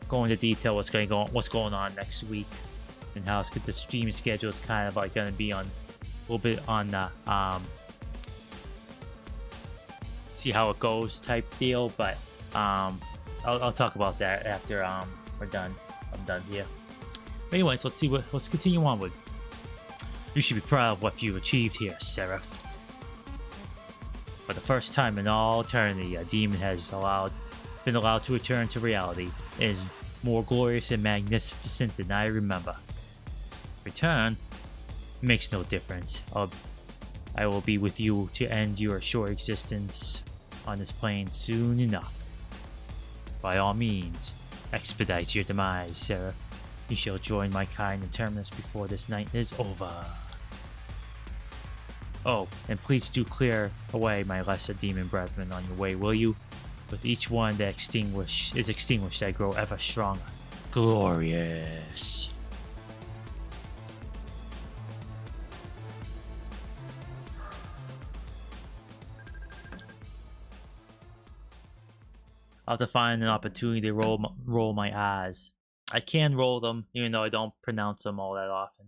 go into detail what's going on next week and how the stream schedule is kind of like gonna be on a little bit on the see how it goes type deal. But I'll talk about that after we're done. I'm done here. Anyways, let's continue onward. You should be proud of what you've achieved here, Seraph. For the first time in all eternity, a demon has been allowed to return to reality. It is more glorious and magnificent than I remember. Return makes no difference. I will be with you to end your short existence on this plane soon enough. By all means, expedite your demise, Seraph. You shall join my kind in terminus before this night is over. Oh, and please do clear away my lesser demon brethren on your way, will you? With each one that is extinguished, I grow ever stronger. Glorious. I'll have to find an opportunity to roll my eyes. I can roll them, even though I don't pronounce them all that often.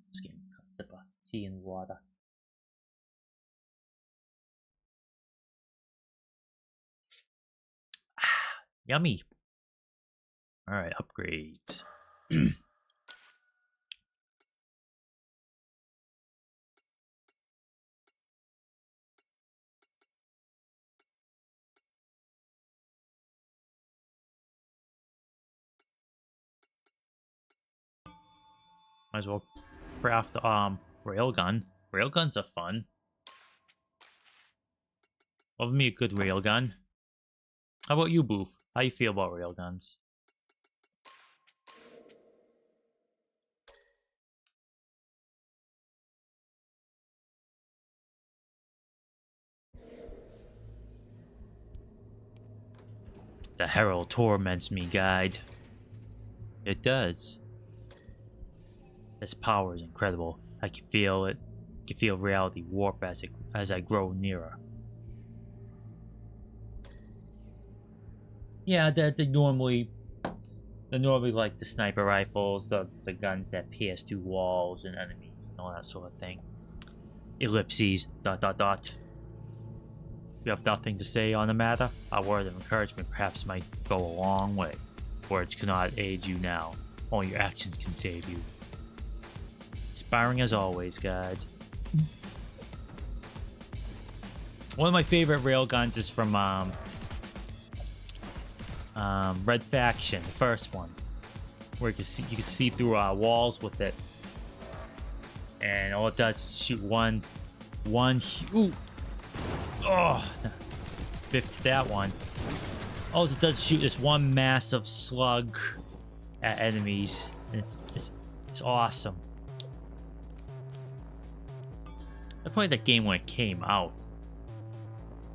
Just getting a sip of tea and water. Yummy. Alright, upgrades. Might as well craft the railgun. Railguns are fun. Love me a good railgun. How about you, Booth? How you feel about railguns? The Herald torments me, guide. It does. Its power is incredible. I can feel it. I can feel reality warp as I grow nearer. Yeah, they're normally like the sniper rifles, the guns that pierce through walls and enemies and all that sort of thing. Ellipses. ... You have nothing to say on the matter? A word of encouragement perhaps might go a long way. Words cannot aid you now. Only your actions can save you. Inspiring as always, guide. One of my favorite railguns is from Red Faction, the first one, where you can see through walls with it, and all it does is shoot one. Ooh, oh, fifth that one. all it does is shoot this one massive slug at enemies, and it's awesome. I played that game when it came out.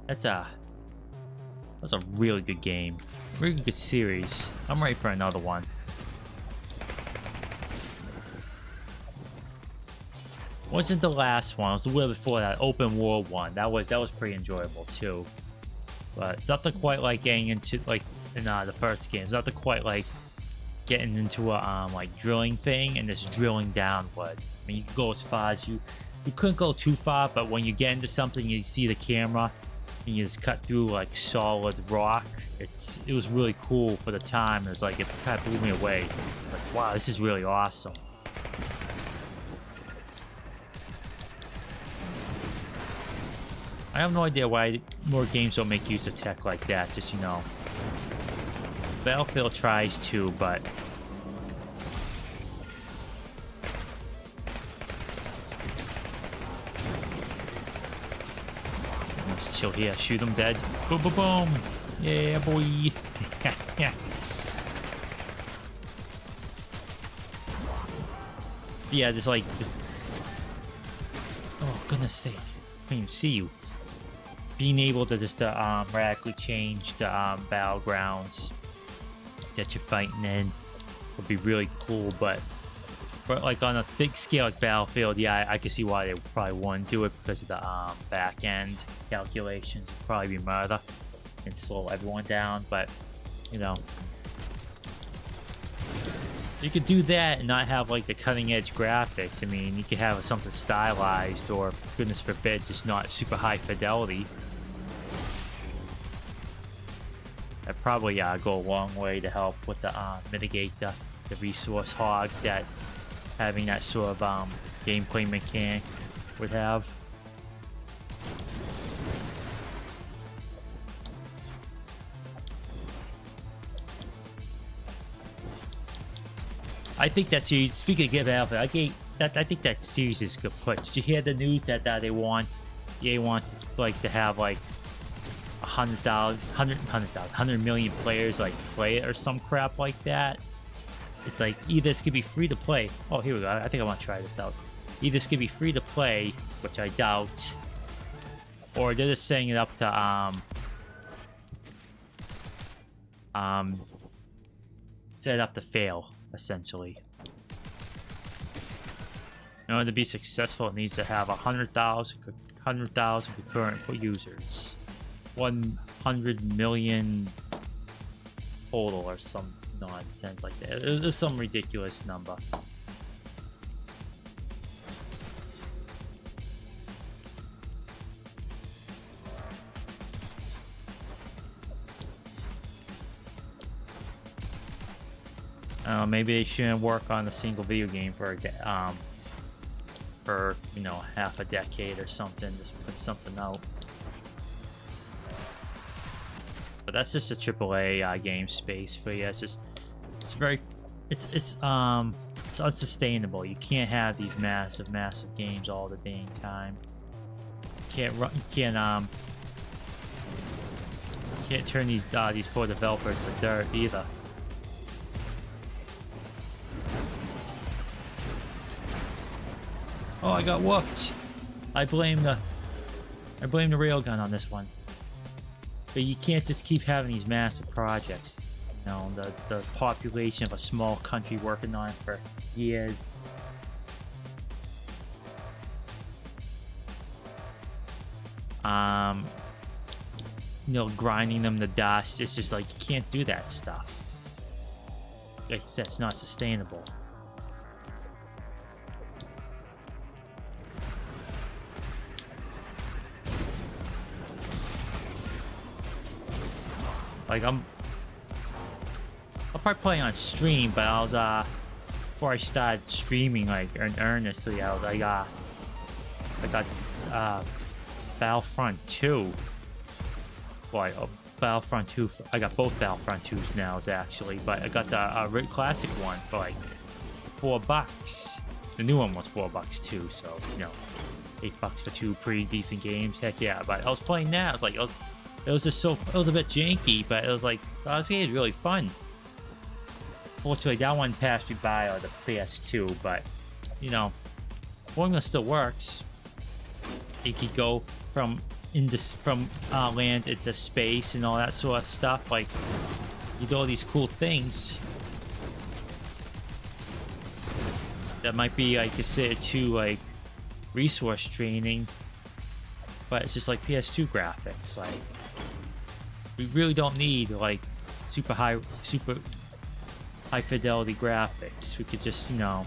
That's a really good game, really good series. I'm ready for another one. Wasn't the last one. It was the one before that, open world one. That was pretty enjoyable too. But it's nothing quite like getting into like in the first game. It's nothing quite like getting into a like drilling thing and just drilling downward. I mean, you can go as far as you couldn't go too far, but when you get into something, you see the camera and you just cut through like solid rock. It was really cool for the time. It was like it kind of blew me away. Like, wow, this is really awesome. I have no idea why more games don't make use of tech like that, just, you know. Battlefield tries to, but... Let's chill here, shoot them dead. Boom, boom, boom! Yeah, boy! Yeah. Yeah, just like... Oh, goodness sake. I can't even see you. Being able to just radically change the battlegrounds that you're fighting in would be really cool, but like on a big scale like Battlefield, yeah, I can see why they probably wouldn't do it, because of the back end calculations would probably be murder and slow everyone down. But you know, you could do that and not have like the cutting edge graphics. I mean, you could have something stylized, or goodness forbid, just not super high fidelity. That probably go a long way to help with the mitigate the resource hog that having that sort of gameplay mechanic would have. I think that series, speaking of Battlefield, I think that series is good put. Did you hear the news that EA wants to have like 100 million players like play it or some crap like that? It's like either this could be free to play. Oh, here we go. I think I want to try this out. Either this could be free to play, which I doubt, or they're just setting it up to set it up to fail, essentially. In order to be successful, it needs to have 100,000 concurrent users, 100 million total, or some nonsense like that. It's some ridiculous number. Maybe they shouldn't work on a single video game for you know, half a decade or something. Just put something out. But that's just a AAA game space for you. It's unsustainable. You can't have these massive games all the dang time. You can't turn these poor developers to dirt either. Oh, I got whooped. I blame the railgun on this one. But you can't just keep having these massive projects. You know, the population of a small country working on it for years. You know, grinding them to dust. It's just like, you can't do that stuff. Like I said, it's not sustainable. Like I'll probably play on stream, but I was before I started streaming like earnestly, I got Battlefront 2. Well, Battlefront 2. I got both Battlefront 2s now, actually, but I got the classic one for like $4. The new one was $4 too, so you know, $8 for two pretty decent games. Heck yeah! But I was playing that. I was It was just it was a bit janky, but it was like, oh, this game is really fun. Fortunately, that one passed me by on the PS2, but, you know, formula still works. You could go from land into space and all that sort of stuff. Like, you do all these cool things that might be like considered too like resource draining, but it's just like PS2 graphics. Like, we really don't need like super high fidelity graphics. We could just, you know,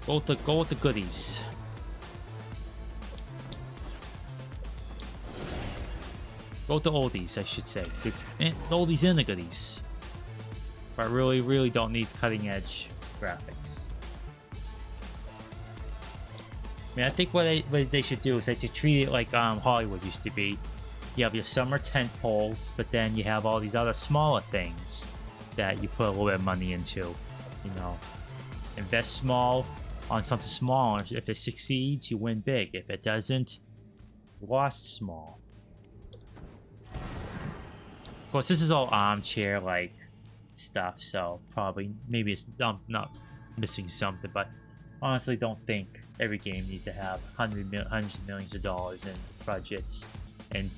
go with the goodies. Go with the oldies, I should say. The oldies and the goodies. But really don't need cutting edge graphics. I mean, I think what they should do is they should treat it like Hollywood used to be. You have your summer tent poles, but then you have all these other smaller things that you put a little bit of money into. You know, invest small on something small. If it succeeds, you win big. If it doesn't, you lost small. Of course, this is all armchair like stuff, so maybe I'm not missing something, but honestly, don't think every game needs to have hundreds of millions of dollars in budgets and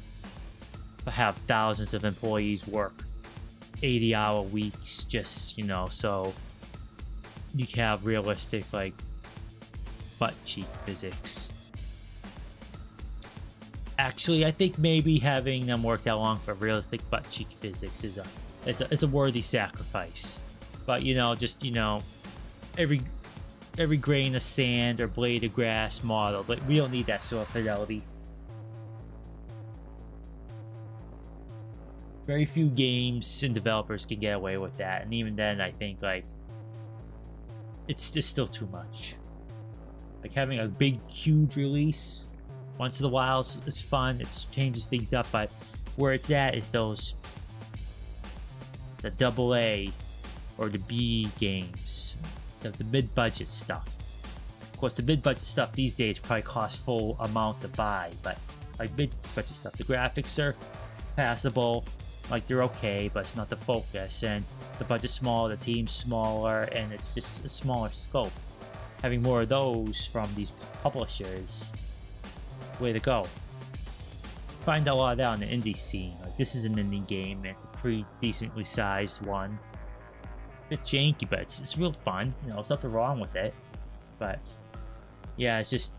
have thousands of employees work 80-hour weeks just, you know, so you can have realistic like butt cheek physics. Actually, I think maybe having them work that long for realistic butt cheek physics is a worthy sacrifice. But, you know, just, you know, every grain of sand or blade of grass model, but we don't need that sort of fidelity. Very few games and developers can get away with that, and even then, I think like it's just still too much. Like having a big, huge release once in a while, it's fun. It changes things up, but where it's at is the AA or the B games, the mid-budget stuff. Of course, the mid-budget stuff these days probably costs full amount to buy, but like mid-budget stuff, the graphics are passable, like they're okay, but it's not the focus, and the budget's smaller, the team's smaller, and it's just a smaller scope. Having more of those from these publishers, way to go. Find a lot of that on the indie scene. Like, this is an indie game, and it's a pretty decently sized one. A bit janky, but it's real fun. You know, there's nothing wrong with it. But yeah, it's just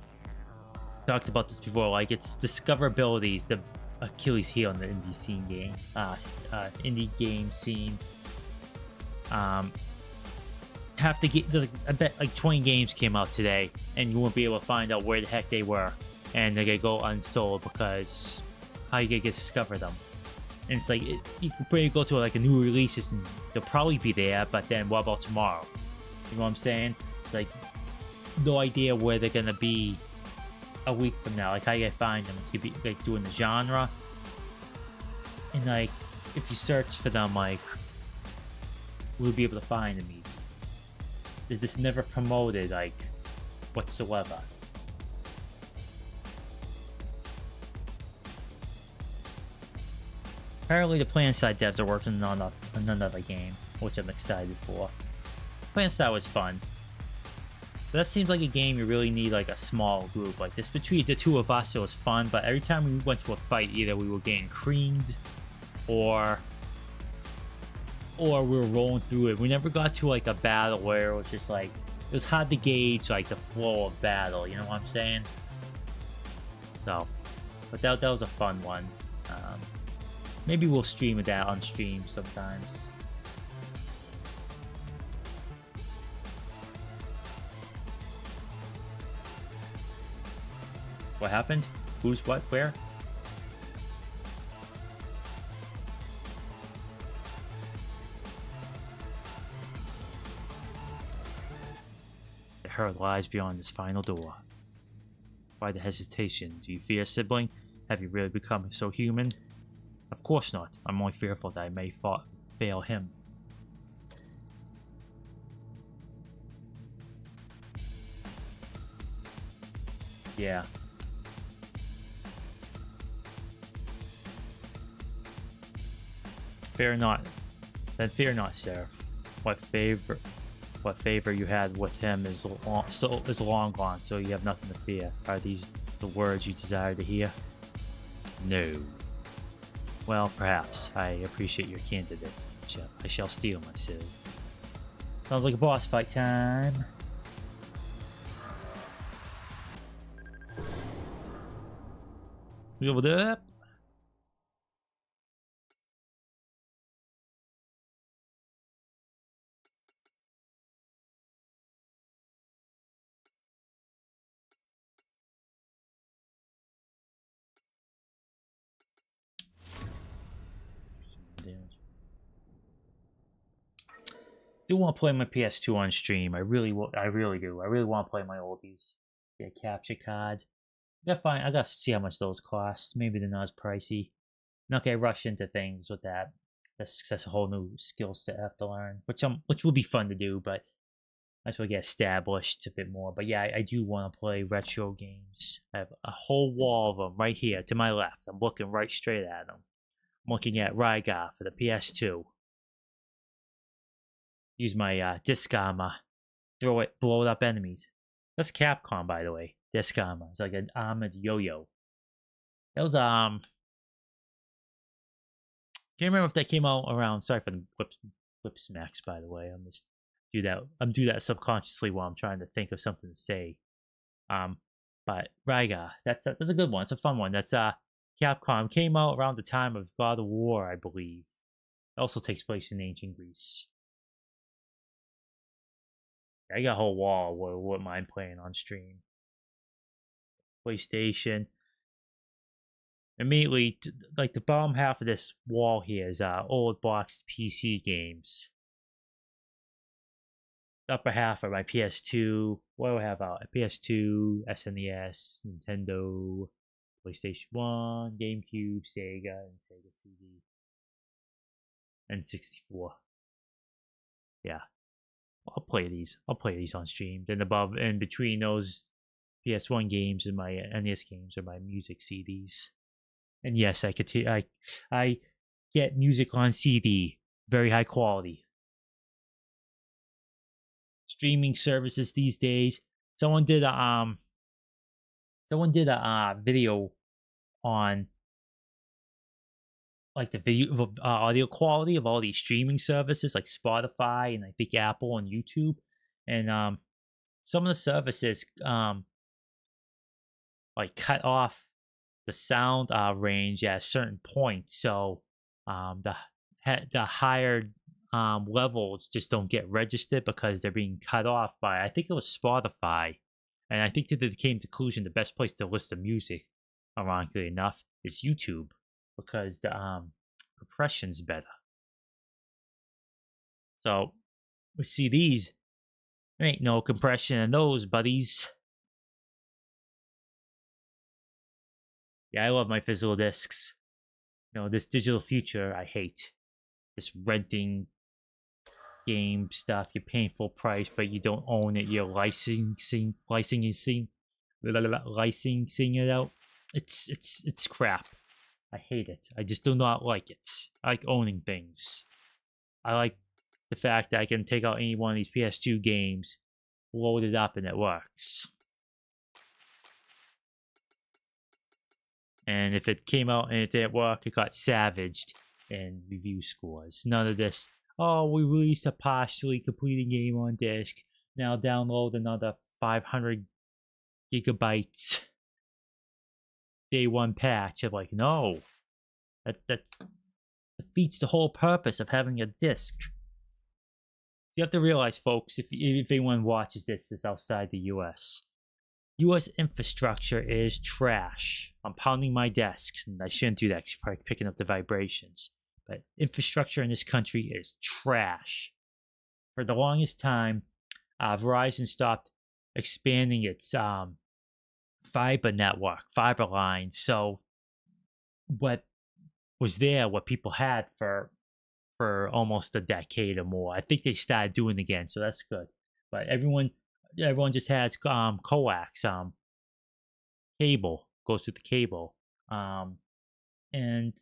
talked about this before. Like, its discoverability is the Achilles heel in the indie scene game. Indie game scene. Have to get. I bet like 20 games came out today, and you won't be able to find out where the heck they were, and they're gonna go unsold because how you gonna get discover them? And it's like you could probably go to like a new releases and they'll probably be there, but then what about tomorrow? You know what I'm saying? Like, no idea where they're gonna be a week from now. Like, how you gonna find them? It's gonna be like doing the genre, and like if you search for them, like we'll be able to find them. They're just never promoted like whatsoever. Apparently the PlanSide devs are working on another game, which I'm excited for. PlanSide was fun. But that seems like a game you really need like a small group. Like this, between the two of us, it was fun, but every time we went to a fight, either we were getting creamed or we were rolling through it. We never got to like a battle where it was just like, it was hard to gauge like the flow of battle, you know what I'm saying? So, but that was a fun one. Maybe we'll stream that on stream sometimes. What happened? Who's what? Where? The herd lies beyond this final door. Why the hesitation? Do you fear, sibling? Have you really become so human? Of course not. I'm only fearful that I may fail him. Yeah. Fear not. Then fear not, Seraph. What favor you had with him is long gone, so you have nothing to fear. Are these the words you desire to hear? No. Well, perhaps. I appreciate your candidness. I shall steel myself. Sounds like a boss fight time. Give it up. Do want to play my PS2 on stream. I really do. I really want to play my oldies. Get a capture card. I gotta see how much those cost. Maybe they're not as pricey. Not gonna rush into things with that. That's a whole new skill set I have to learn, which will be fun to do, but I just want to get established a bit more. But yeah, I do want to play retro games. I have a whole wall of them right here to my left. I'm looking right straight at them. I'm looking at Rygar for the PS2. Use my disc armor. Throw it, blow it up enemies. That's Capcom, by the way. Disc armor. It's like an armored yo-yo. That was can't remember if that came out around. Sorry for the whip smacks, by the way. I'm do that subconsciously while I'm trying to think of something to say. But Rygar, that's a good one. It's a fun one. That's Capcom. Came out around the time of God of War, I believe. It also takes place in ancient Greece. I got a whole wall with mine playing on stream. PlayStation. Immediately, like the bottom half of this wall here is old boxed PC games. The upper half are my PS2. What do I have out? PS2, SNES, Nintendo, PlayStation 1, GameCube, Sega, and Sega CD. And 64. Yeah. I'll play these. I'll play these on stream. Then above and between those PS1 games and my NES games are my music CDs. And yes, I get music on CD, very high quality. Streaming services these days. Someone did a video on like the video audio quality of all these streaming services like Spotify and I think Apple and YouTube, and some of the services like cut off the sound range at a certain point, so the higher levels just don't get registered because they're being cut off by, I think it was Spotify, and I think that they came to the conclusion the best place to list the music, ironically enough, is YouTube, because the compression's better. So with CDs, there ain't no compression in those, buddies. Yeah, I love my physical discs. You know, this digital future I hate. This renting game stuff, you're paying full price, but you don't own it. You're licensing it out. It's crap. I hate it. I just do not like it. I like owning things. I like the fact that I can take out any one of these PS2 games, load it up, and it works. And if it came out and it didn't work, it got savaged in review scores. None of this, oh, we released a partially completed game on disc. Now download another 500 gigabytes. Day one patch. I'm like, no. That defeats the whole purpose of having a disc. You have to realize, folks, if anyone watches this is outside the US. US infrastructure is trash. I'm pounding my desks, and I shouldn't do that because you're probably picking up the vibrations. But infrastructure in this country is trash. For the longest time, Verizon stopped expanding its fiber network, fiber line. So what was there, what people had for almost a decade or more, I think they started doing again, so that's good. But everyone just has coax, cable, goes through the cable, and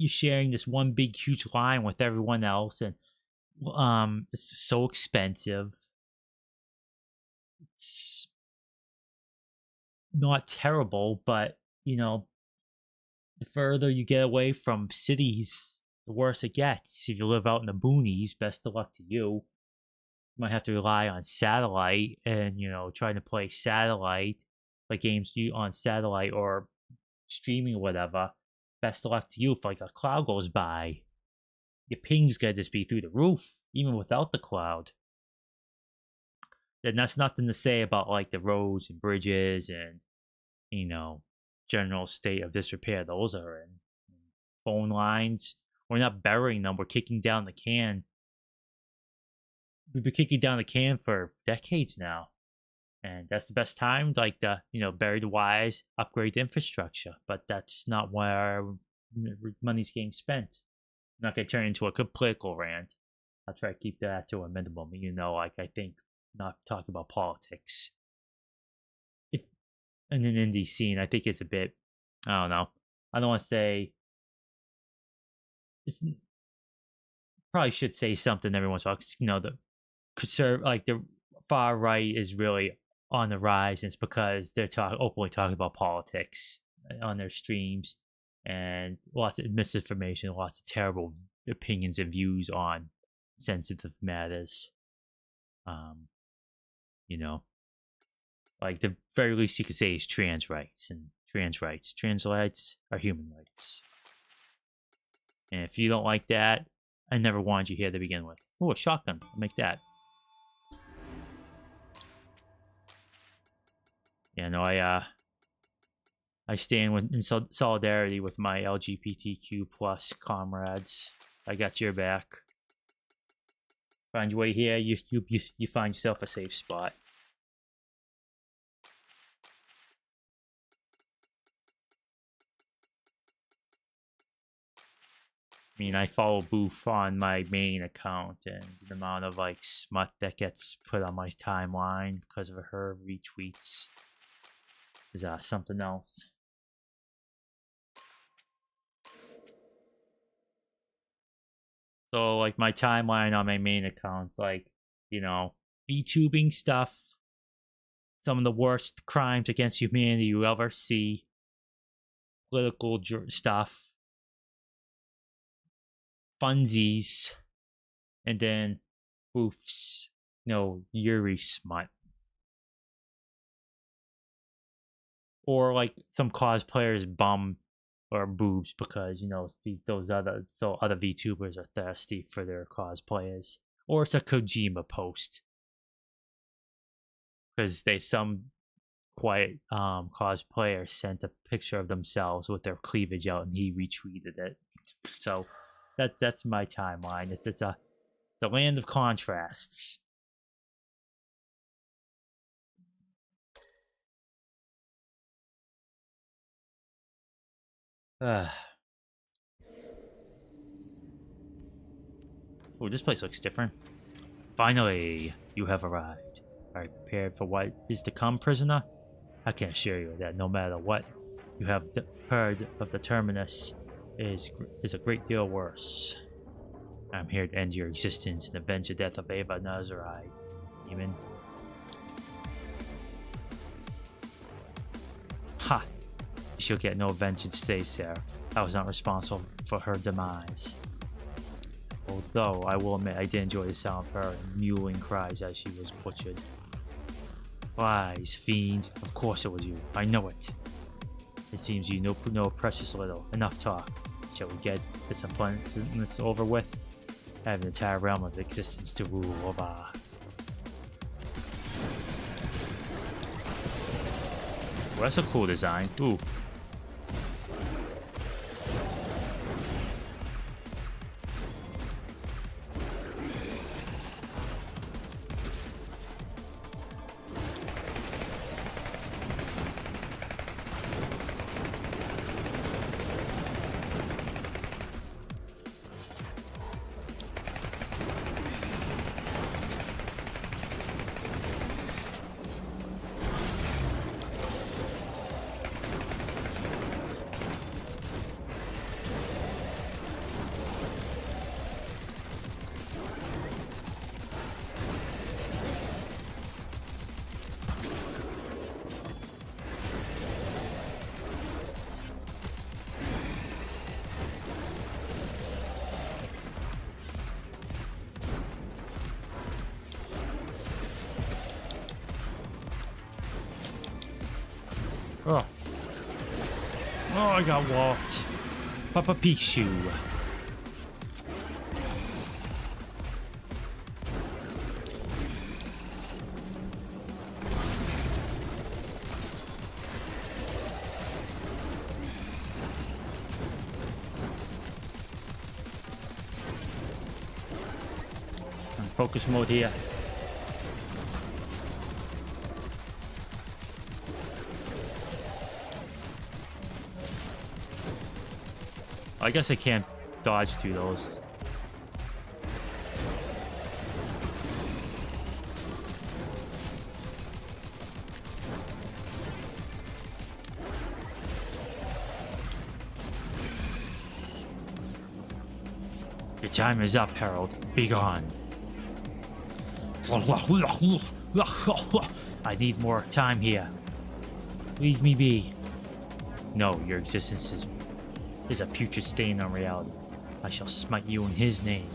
you're sharing this one big huge line with everyone else, and it's so expensive. It's not terrible, but you know, the further you get away from cities, the worse it gets. If you live out in the boonies, best of luck to you. You might have to rely on satellite, and you know, trying to play satellite, like games you on satellite or streaming or whatever. Best of luck to you if like a cloud goes by. Your ping's gonna just be through the roof, even without the cloud. Then that's nothing to say about like the roads and bridges and, you know, general state of disrepair those are in. Phone lines, we're not burying them, we're kicking down the can. We've been kicking down the can for decades now. And that's the best time, like to, you know, bury the wires, upgrade the infrastructure. But that's not where money's getting spent. I'm not gonna turn into a political rant. I'll try to keep that to a minimum. You know, like I think not talking about politics. In an indie scene, I think it's a bit, I don't know. I don't want to say, it's probably should say something every once in a while. You know, the far right is really on the rise, and it's because they're openly talking about politics on their streams, and lots of misinformation, lots of terrible opinions and views on sensitive matters. You know, like the very least you could say is trans rights, and trans rights are human rights. And if you don't like that, I never wanted you here to begin with. Oh, a shotgun, I'll make that. Yeah, no, I stand in solidarity with my LGBTQ plus comrades. I got your back. Find your way here, you find yourself a safe spot. I mean, I follow Booth on my main account, and the amount of like smut that gets put on my timeline because of her retweets is something else. So like my timeline on my main accounts, like, you know, VTubing stuff, some of the worst crimes against humanity you ever see, political stuff, funsies, and then Booth's, you know, Yuri smut. Or like some cosplayers bum or boobs because, you know, those other VTubers are thirsty for their cosplayers. Or it's a Kojima post because some quiet cosplayer sent a picture of themselves with their cleavage out and he retweeted it. So that's my timeline. It's a land of contrasts. Oh, this place looks different. Finally, you have arrived. Are you prepared for what is to come, prisoner? I can assure you that no matter what you have heard of the Terminus is a great deal worse. I'm here to end your existence and avenge the death of Ava Nazari, demon. Ha! She'll get no vengeance today, Seraph. I was not responsible for her demise. Although, I will admit, I did enjoy the sound of her mewling cries as she was butchered. Lies, fiend. Of course it was you. I know it. It seems you know precious little. Enough talk. Shall we get this unpleasantness over with? I have an entire realm of existence to rule over. Well, that's a cool design. Ooh. Oh, I got walked. Papa Pichu. Focus mode here. I guess I can't dodge through those. Your time is up, Harold. Be gone. I need more time here. Leave me be. No, your existence is a putrid stain on reality. I shall smite you in his name.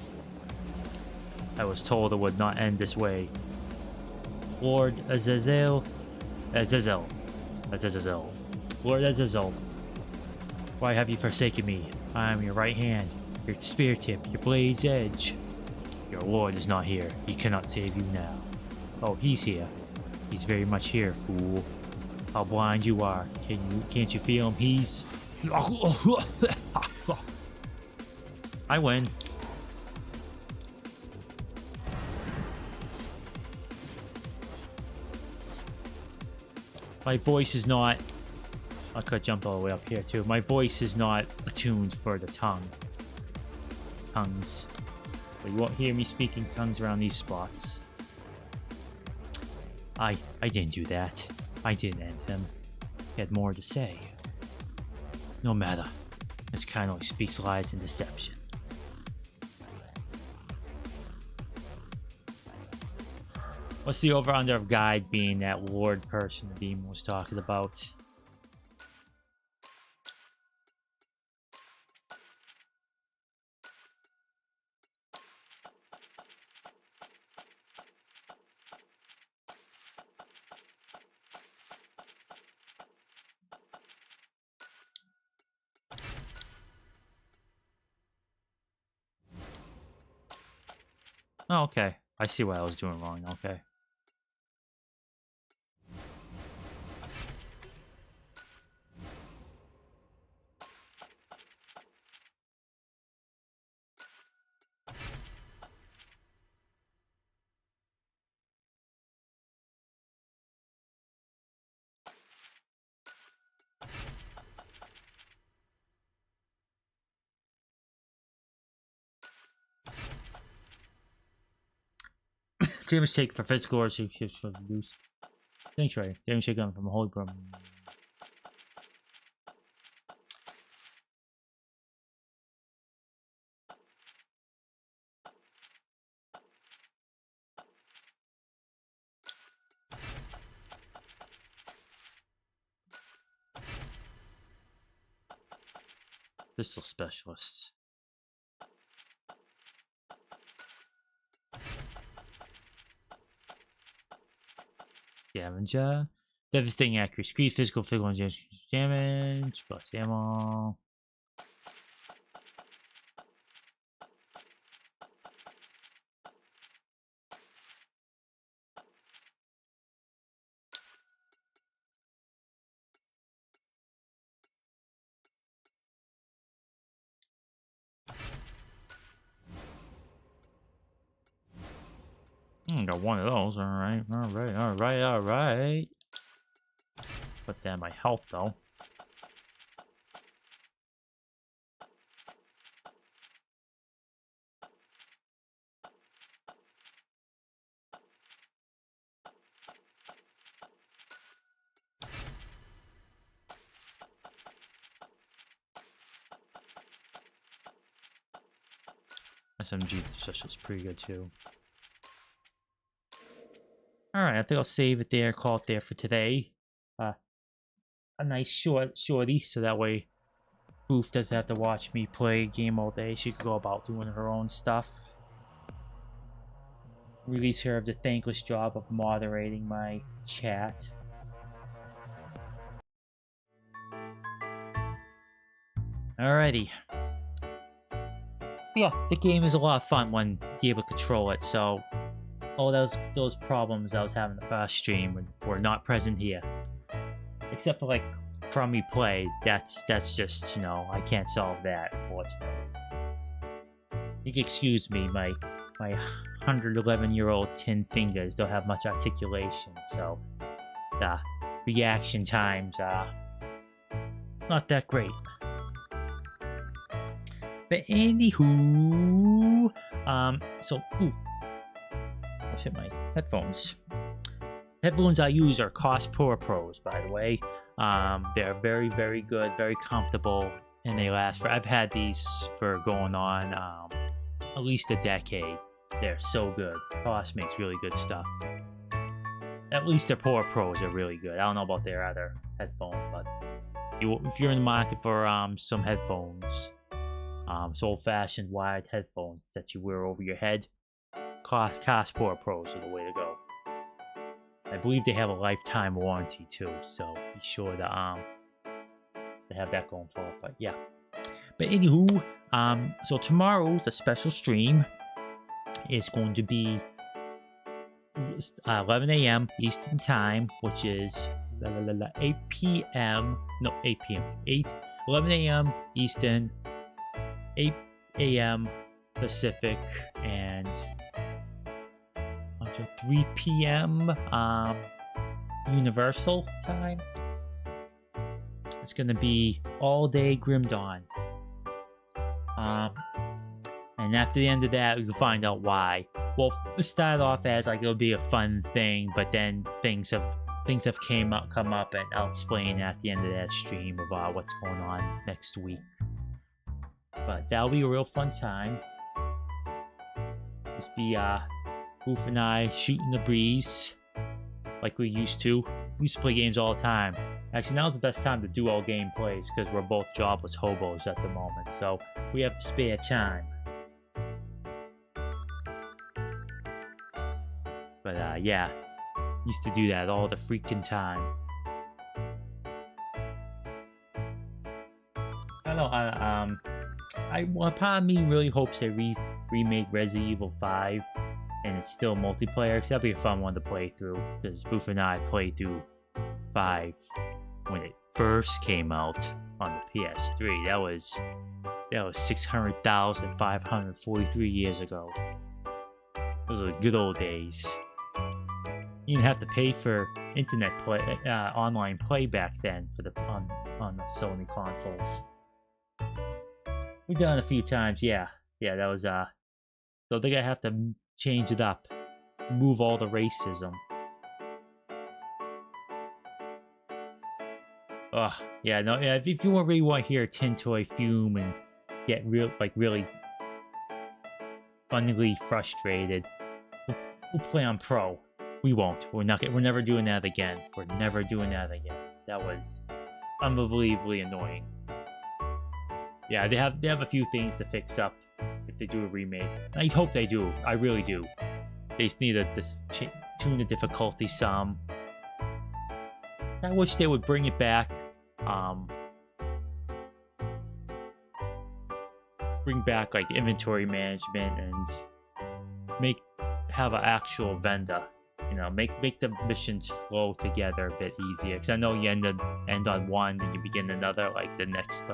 I was told it would not end this way. Lord Azazel. Lord Azazel. Why have you forsaken me? I am your right hand, your spear tip, your blade's edge. Your lord is not here. He cannot save you now. Oh, he's here. He's very much here, fool. How blind you are. Can't you feel him? He's... I win. My voice is not... I could jump all the way up here too. My voice is not attuned for the tongues. But you won't hear me speaking tongues around these spots. I didn't do that. I didn't end him. He had more to say. No matter. This kind only speaks lies and deception. What's the over-under of guide being that Lord person the demon was talking about? Oh, okay. I see what I was doing wrong. Okay. Damage taken for physical or shapeshifts for boost. Sanctuary. Damage taken from a holy grum. Pistol specialists. Scavenger. Devastating accuracy. Increase physical damage. Plus ammo. Got one of those. Alright. Put that in my health though. SMG specialist pretty good too. Alright, I think I'll save it there, call it there for today. A nice shorty, so that way Booth doesn't have to watch me play a game all day. She could go about doing her own stuff. Release her of the thankless job of moderating my chat. Alrighty. Yeah, the game is a lot of fun when you're able to control it, so all those problems I was having the first stream were not present here. Except for like crummy play, that's just, you know, I can't solve that, unfortunately. You can excuse me, my 111-year-old tin fingers don't have much articulation, so the reaction times are not that great. But anywho, so let's hit my headphones. Headphones I use are Cospora Pros, by the way. They're very, very good, very comfortable, and they last for. I've had these for going on at least a decade. They're so good. Cos makes really good stuff. At least their Pora Pros are really good. I don't know about their other headphones, but if you're in the market for some headphones, old-fashioned wired headphones that you wear over your head, Cospora Pros are the way to go. I believe they have a lifetime warranty too, so be sure to have that going for it. But yeah. But anywho, so tomorrow's a special stream. It's going to be 11 a.m. Eastern Time, which is 8 p.m. No, 8 p.m. 11 a.m. Eastern, 8 a.m. Pacific, and 3 p.m. Universal Time. It's gonna be all day Grim Dawn. And after the end of that, we can find out why. Well, it started off as like it'll be a fun thing, but then things have come up, and I'll explain at the end of that stream about what's going on next week. But that'll be a real fun time. Just be Oof and I shooting the breeze like we used to. We used to play games all the time. Actually, now's the best time to do all gameplays because we're both jobless hobos at the moment, so we have to spare time. But yeah, used to do that all the freaking time. I don't know. Part of me really hopes they remake Resident Evil 5. And it's still multiplayer, because that'll be a fun one to play through, because Boof and I played through 5 when it first came out on the PS3. That was 600,543 years ago. Those are the good old days. You didn't have to pay for internet play, online play back then for on the Sony consoles. We've done it a few times, yeah. That was so they're gonna have to change it up, move all the racism. Yeah, no, yeah. If you really want to hear Tintoy fume and get really funnily frustrated, we'll play on Pro. We won't. We're never doing that again. We're never doing that again. That was unbelievably annoying. Yeah, they have a few things to fix up. If they do a remake, I hope they do. I really do. They just need to tune the difficulty some. I wish they would bring it back. Bring back like inventory management and have an actual vendor. You know, make the missions flow together a bit easier. Because I know you end on one and you begin another, like the next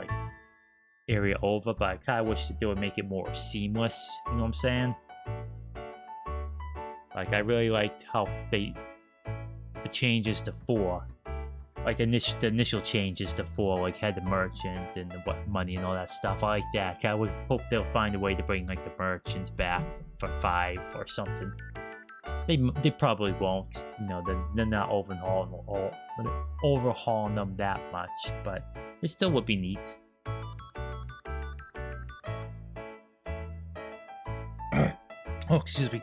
area over, but I kind of wish that they would make it more seamless, you know what I'm saying? Like, I really liked how the changes to 4, like the initial changes to 4, like had the merchant and the money and all that stuff. I like that. I would hope they'll find a way to bring like the merchants back for 5 or something. They probably won't, 'cause, you know, they're not overhauling them that much, but it still would be neat. Oh, excuse me.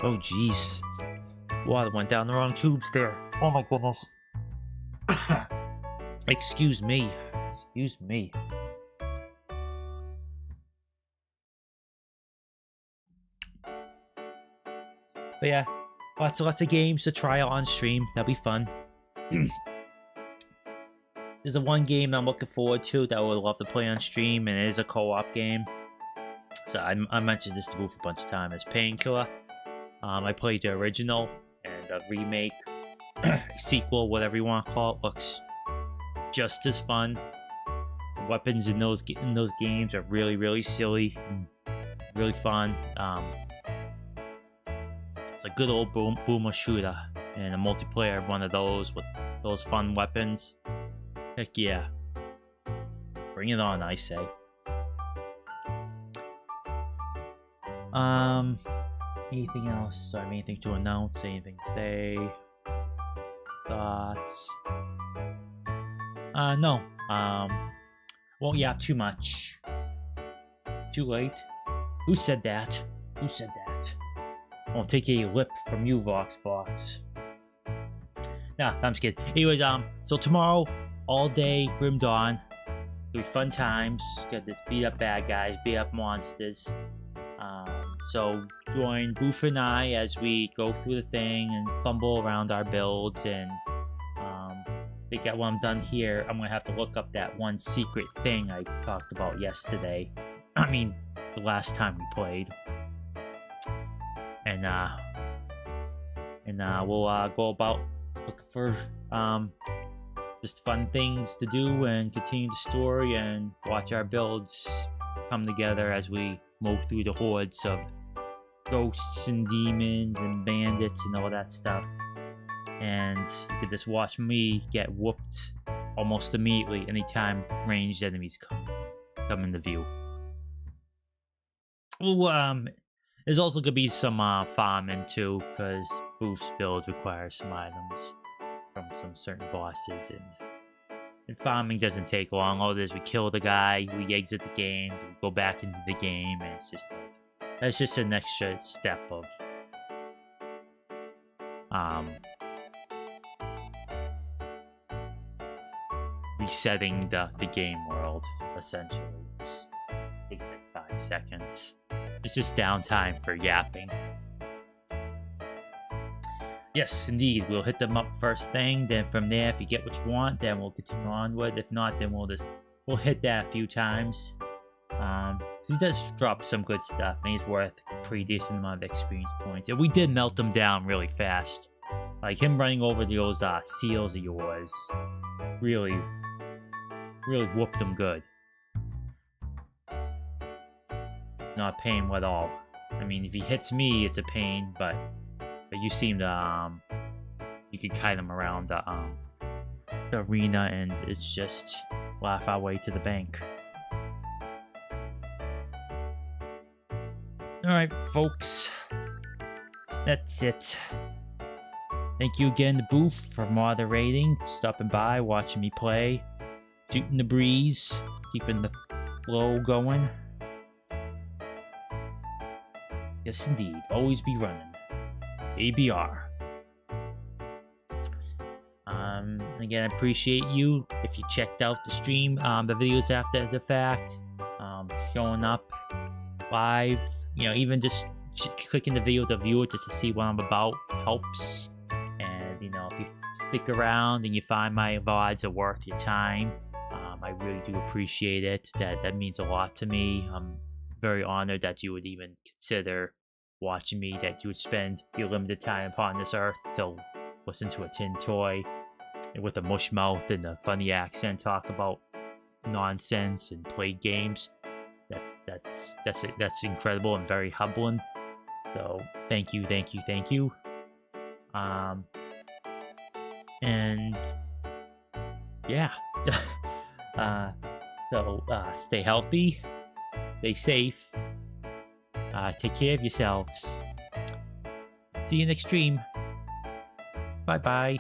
Oh, jeez. Water went down the wrong tubes there. Oh, my goodness. Excuse me. Excuse me. But yeah, lots of games to try out on stream. That'll be fun. There's a one game I'm looking forward to that I would love to play on stream, and it is a co-op game. So I mentioned this to Boof a bunch of times. It's Painkiller. I played the original, and the remake, sequel, whatever you want to call it, looks just as fun. The weapons in those games are really silly, and really fun. It's a good old boomer shooter, and a multiplayer one of those with those fun weapons. Heck yeah. Bring it on, I say. Anything else? Do I have anything to announce? Anything to say? Thoughts? No. Won't yap too much. Too late. Who said that? Who said that? Won't take a lip from you, Voxbox. Nah, I'm just kidding. Anyways, so tomorrow, all day, Grim Dawn. It'll be fun times. Got this beat up bad guys, beat up monsters. So join Boof and I as we go through the thing and fumble around our builds. And I think that when I'm done here, I'm gonna have to look up that one secret thing I talked about yesterday. I mean, the last time we played. And we'll go about looking for just fun things to do and continue the story and watch our builds come together as we move through the hordes of ghosts and demons and bandits and all that stuff. And you can just watch me get whooped almost immediately anytime ranged enemies come into view. Well, there's also gonna be some farming too, because Boof's build requires some items from some certain bosses, and farming doesn't take long. All it is, we kill the guy, we exit the game, we go back into the game, and it's just like, that's just an extra step of resetting the game world, essentially. It takes like 5 seconds. It's just downtime for yapping. Yes, indeed. We'll hit them up first thing. Then from there, if you get what you want, then we'll continue onward. If not, then we'll hit that a few times. He does drop some good stuff, and he's worth a pretty decent amount of experience points. And we did melt him down really fast. Like him running over those seals of yours, really whooped him good. Not a pain at all. I mean, if he hits me, it's a pain, but you seem to you can kite him around the arena, and it's just laugh our way to the bank. Alright, folks. That's it. Thank you again to Boof for moderating, stopping by, watching me play, shooting the breeze, keeping the flow going. Yes, indeed. Always be running. ABR. Again, I appreciate you if you checked out the stream, the videos after the fact, showing up live. You know, even just clicking the video to view it just to see what I'm about helps. And you know, if you stick around and you find my VODs are worth your time, I really do appreciate it. That means a lot to me. I'm very honored that you would even consider watching me, that you would spend your limited time upon this earth to listen to a tin toy with a mush mouth and a funny accent talk about nonsense and play games. That's incredible and very humbling. So thank you. And yeah. So stay healthy, stay safe, take care of yourselves. See you next stream. Bye bye.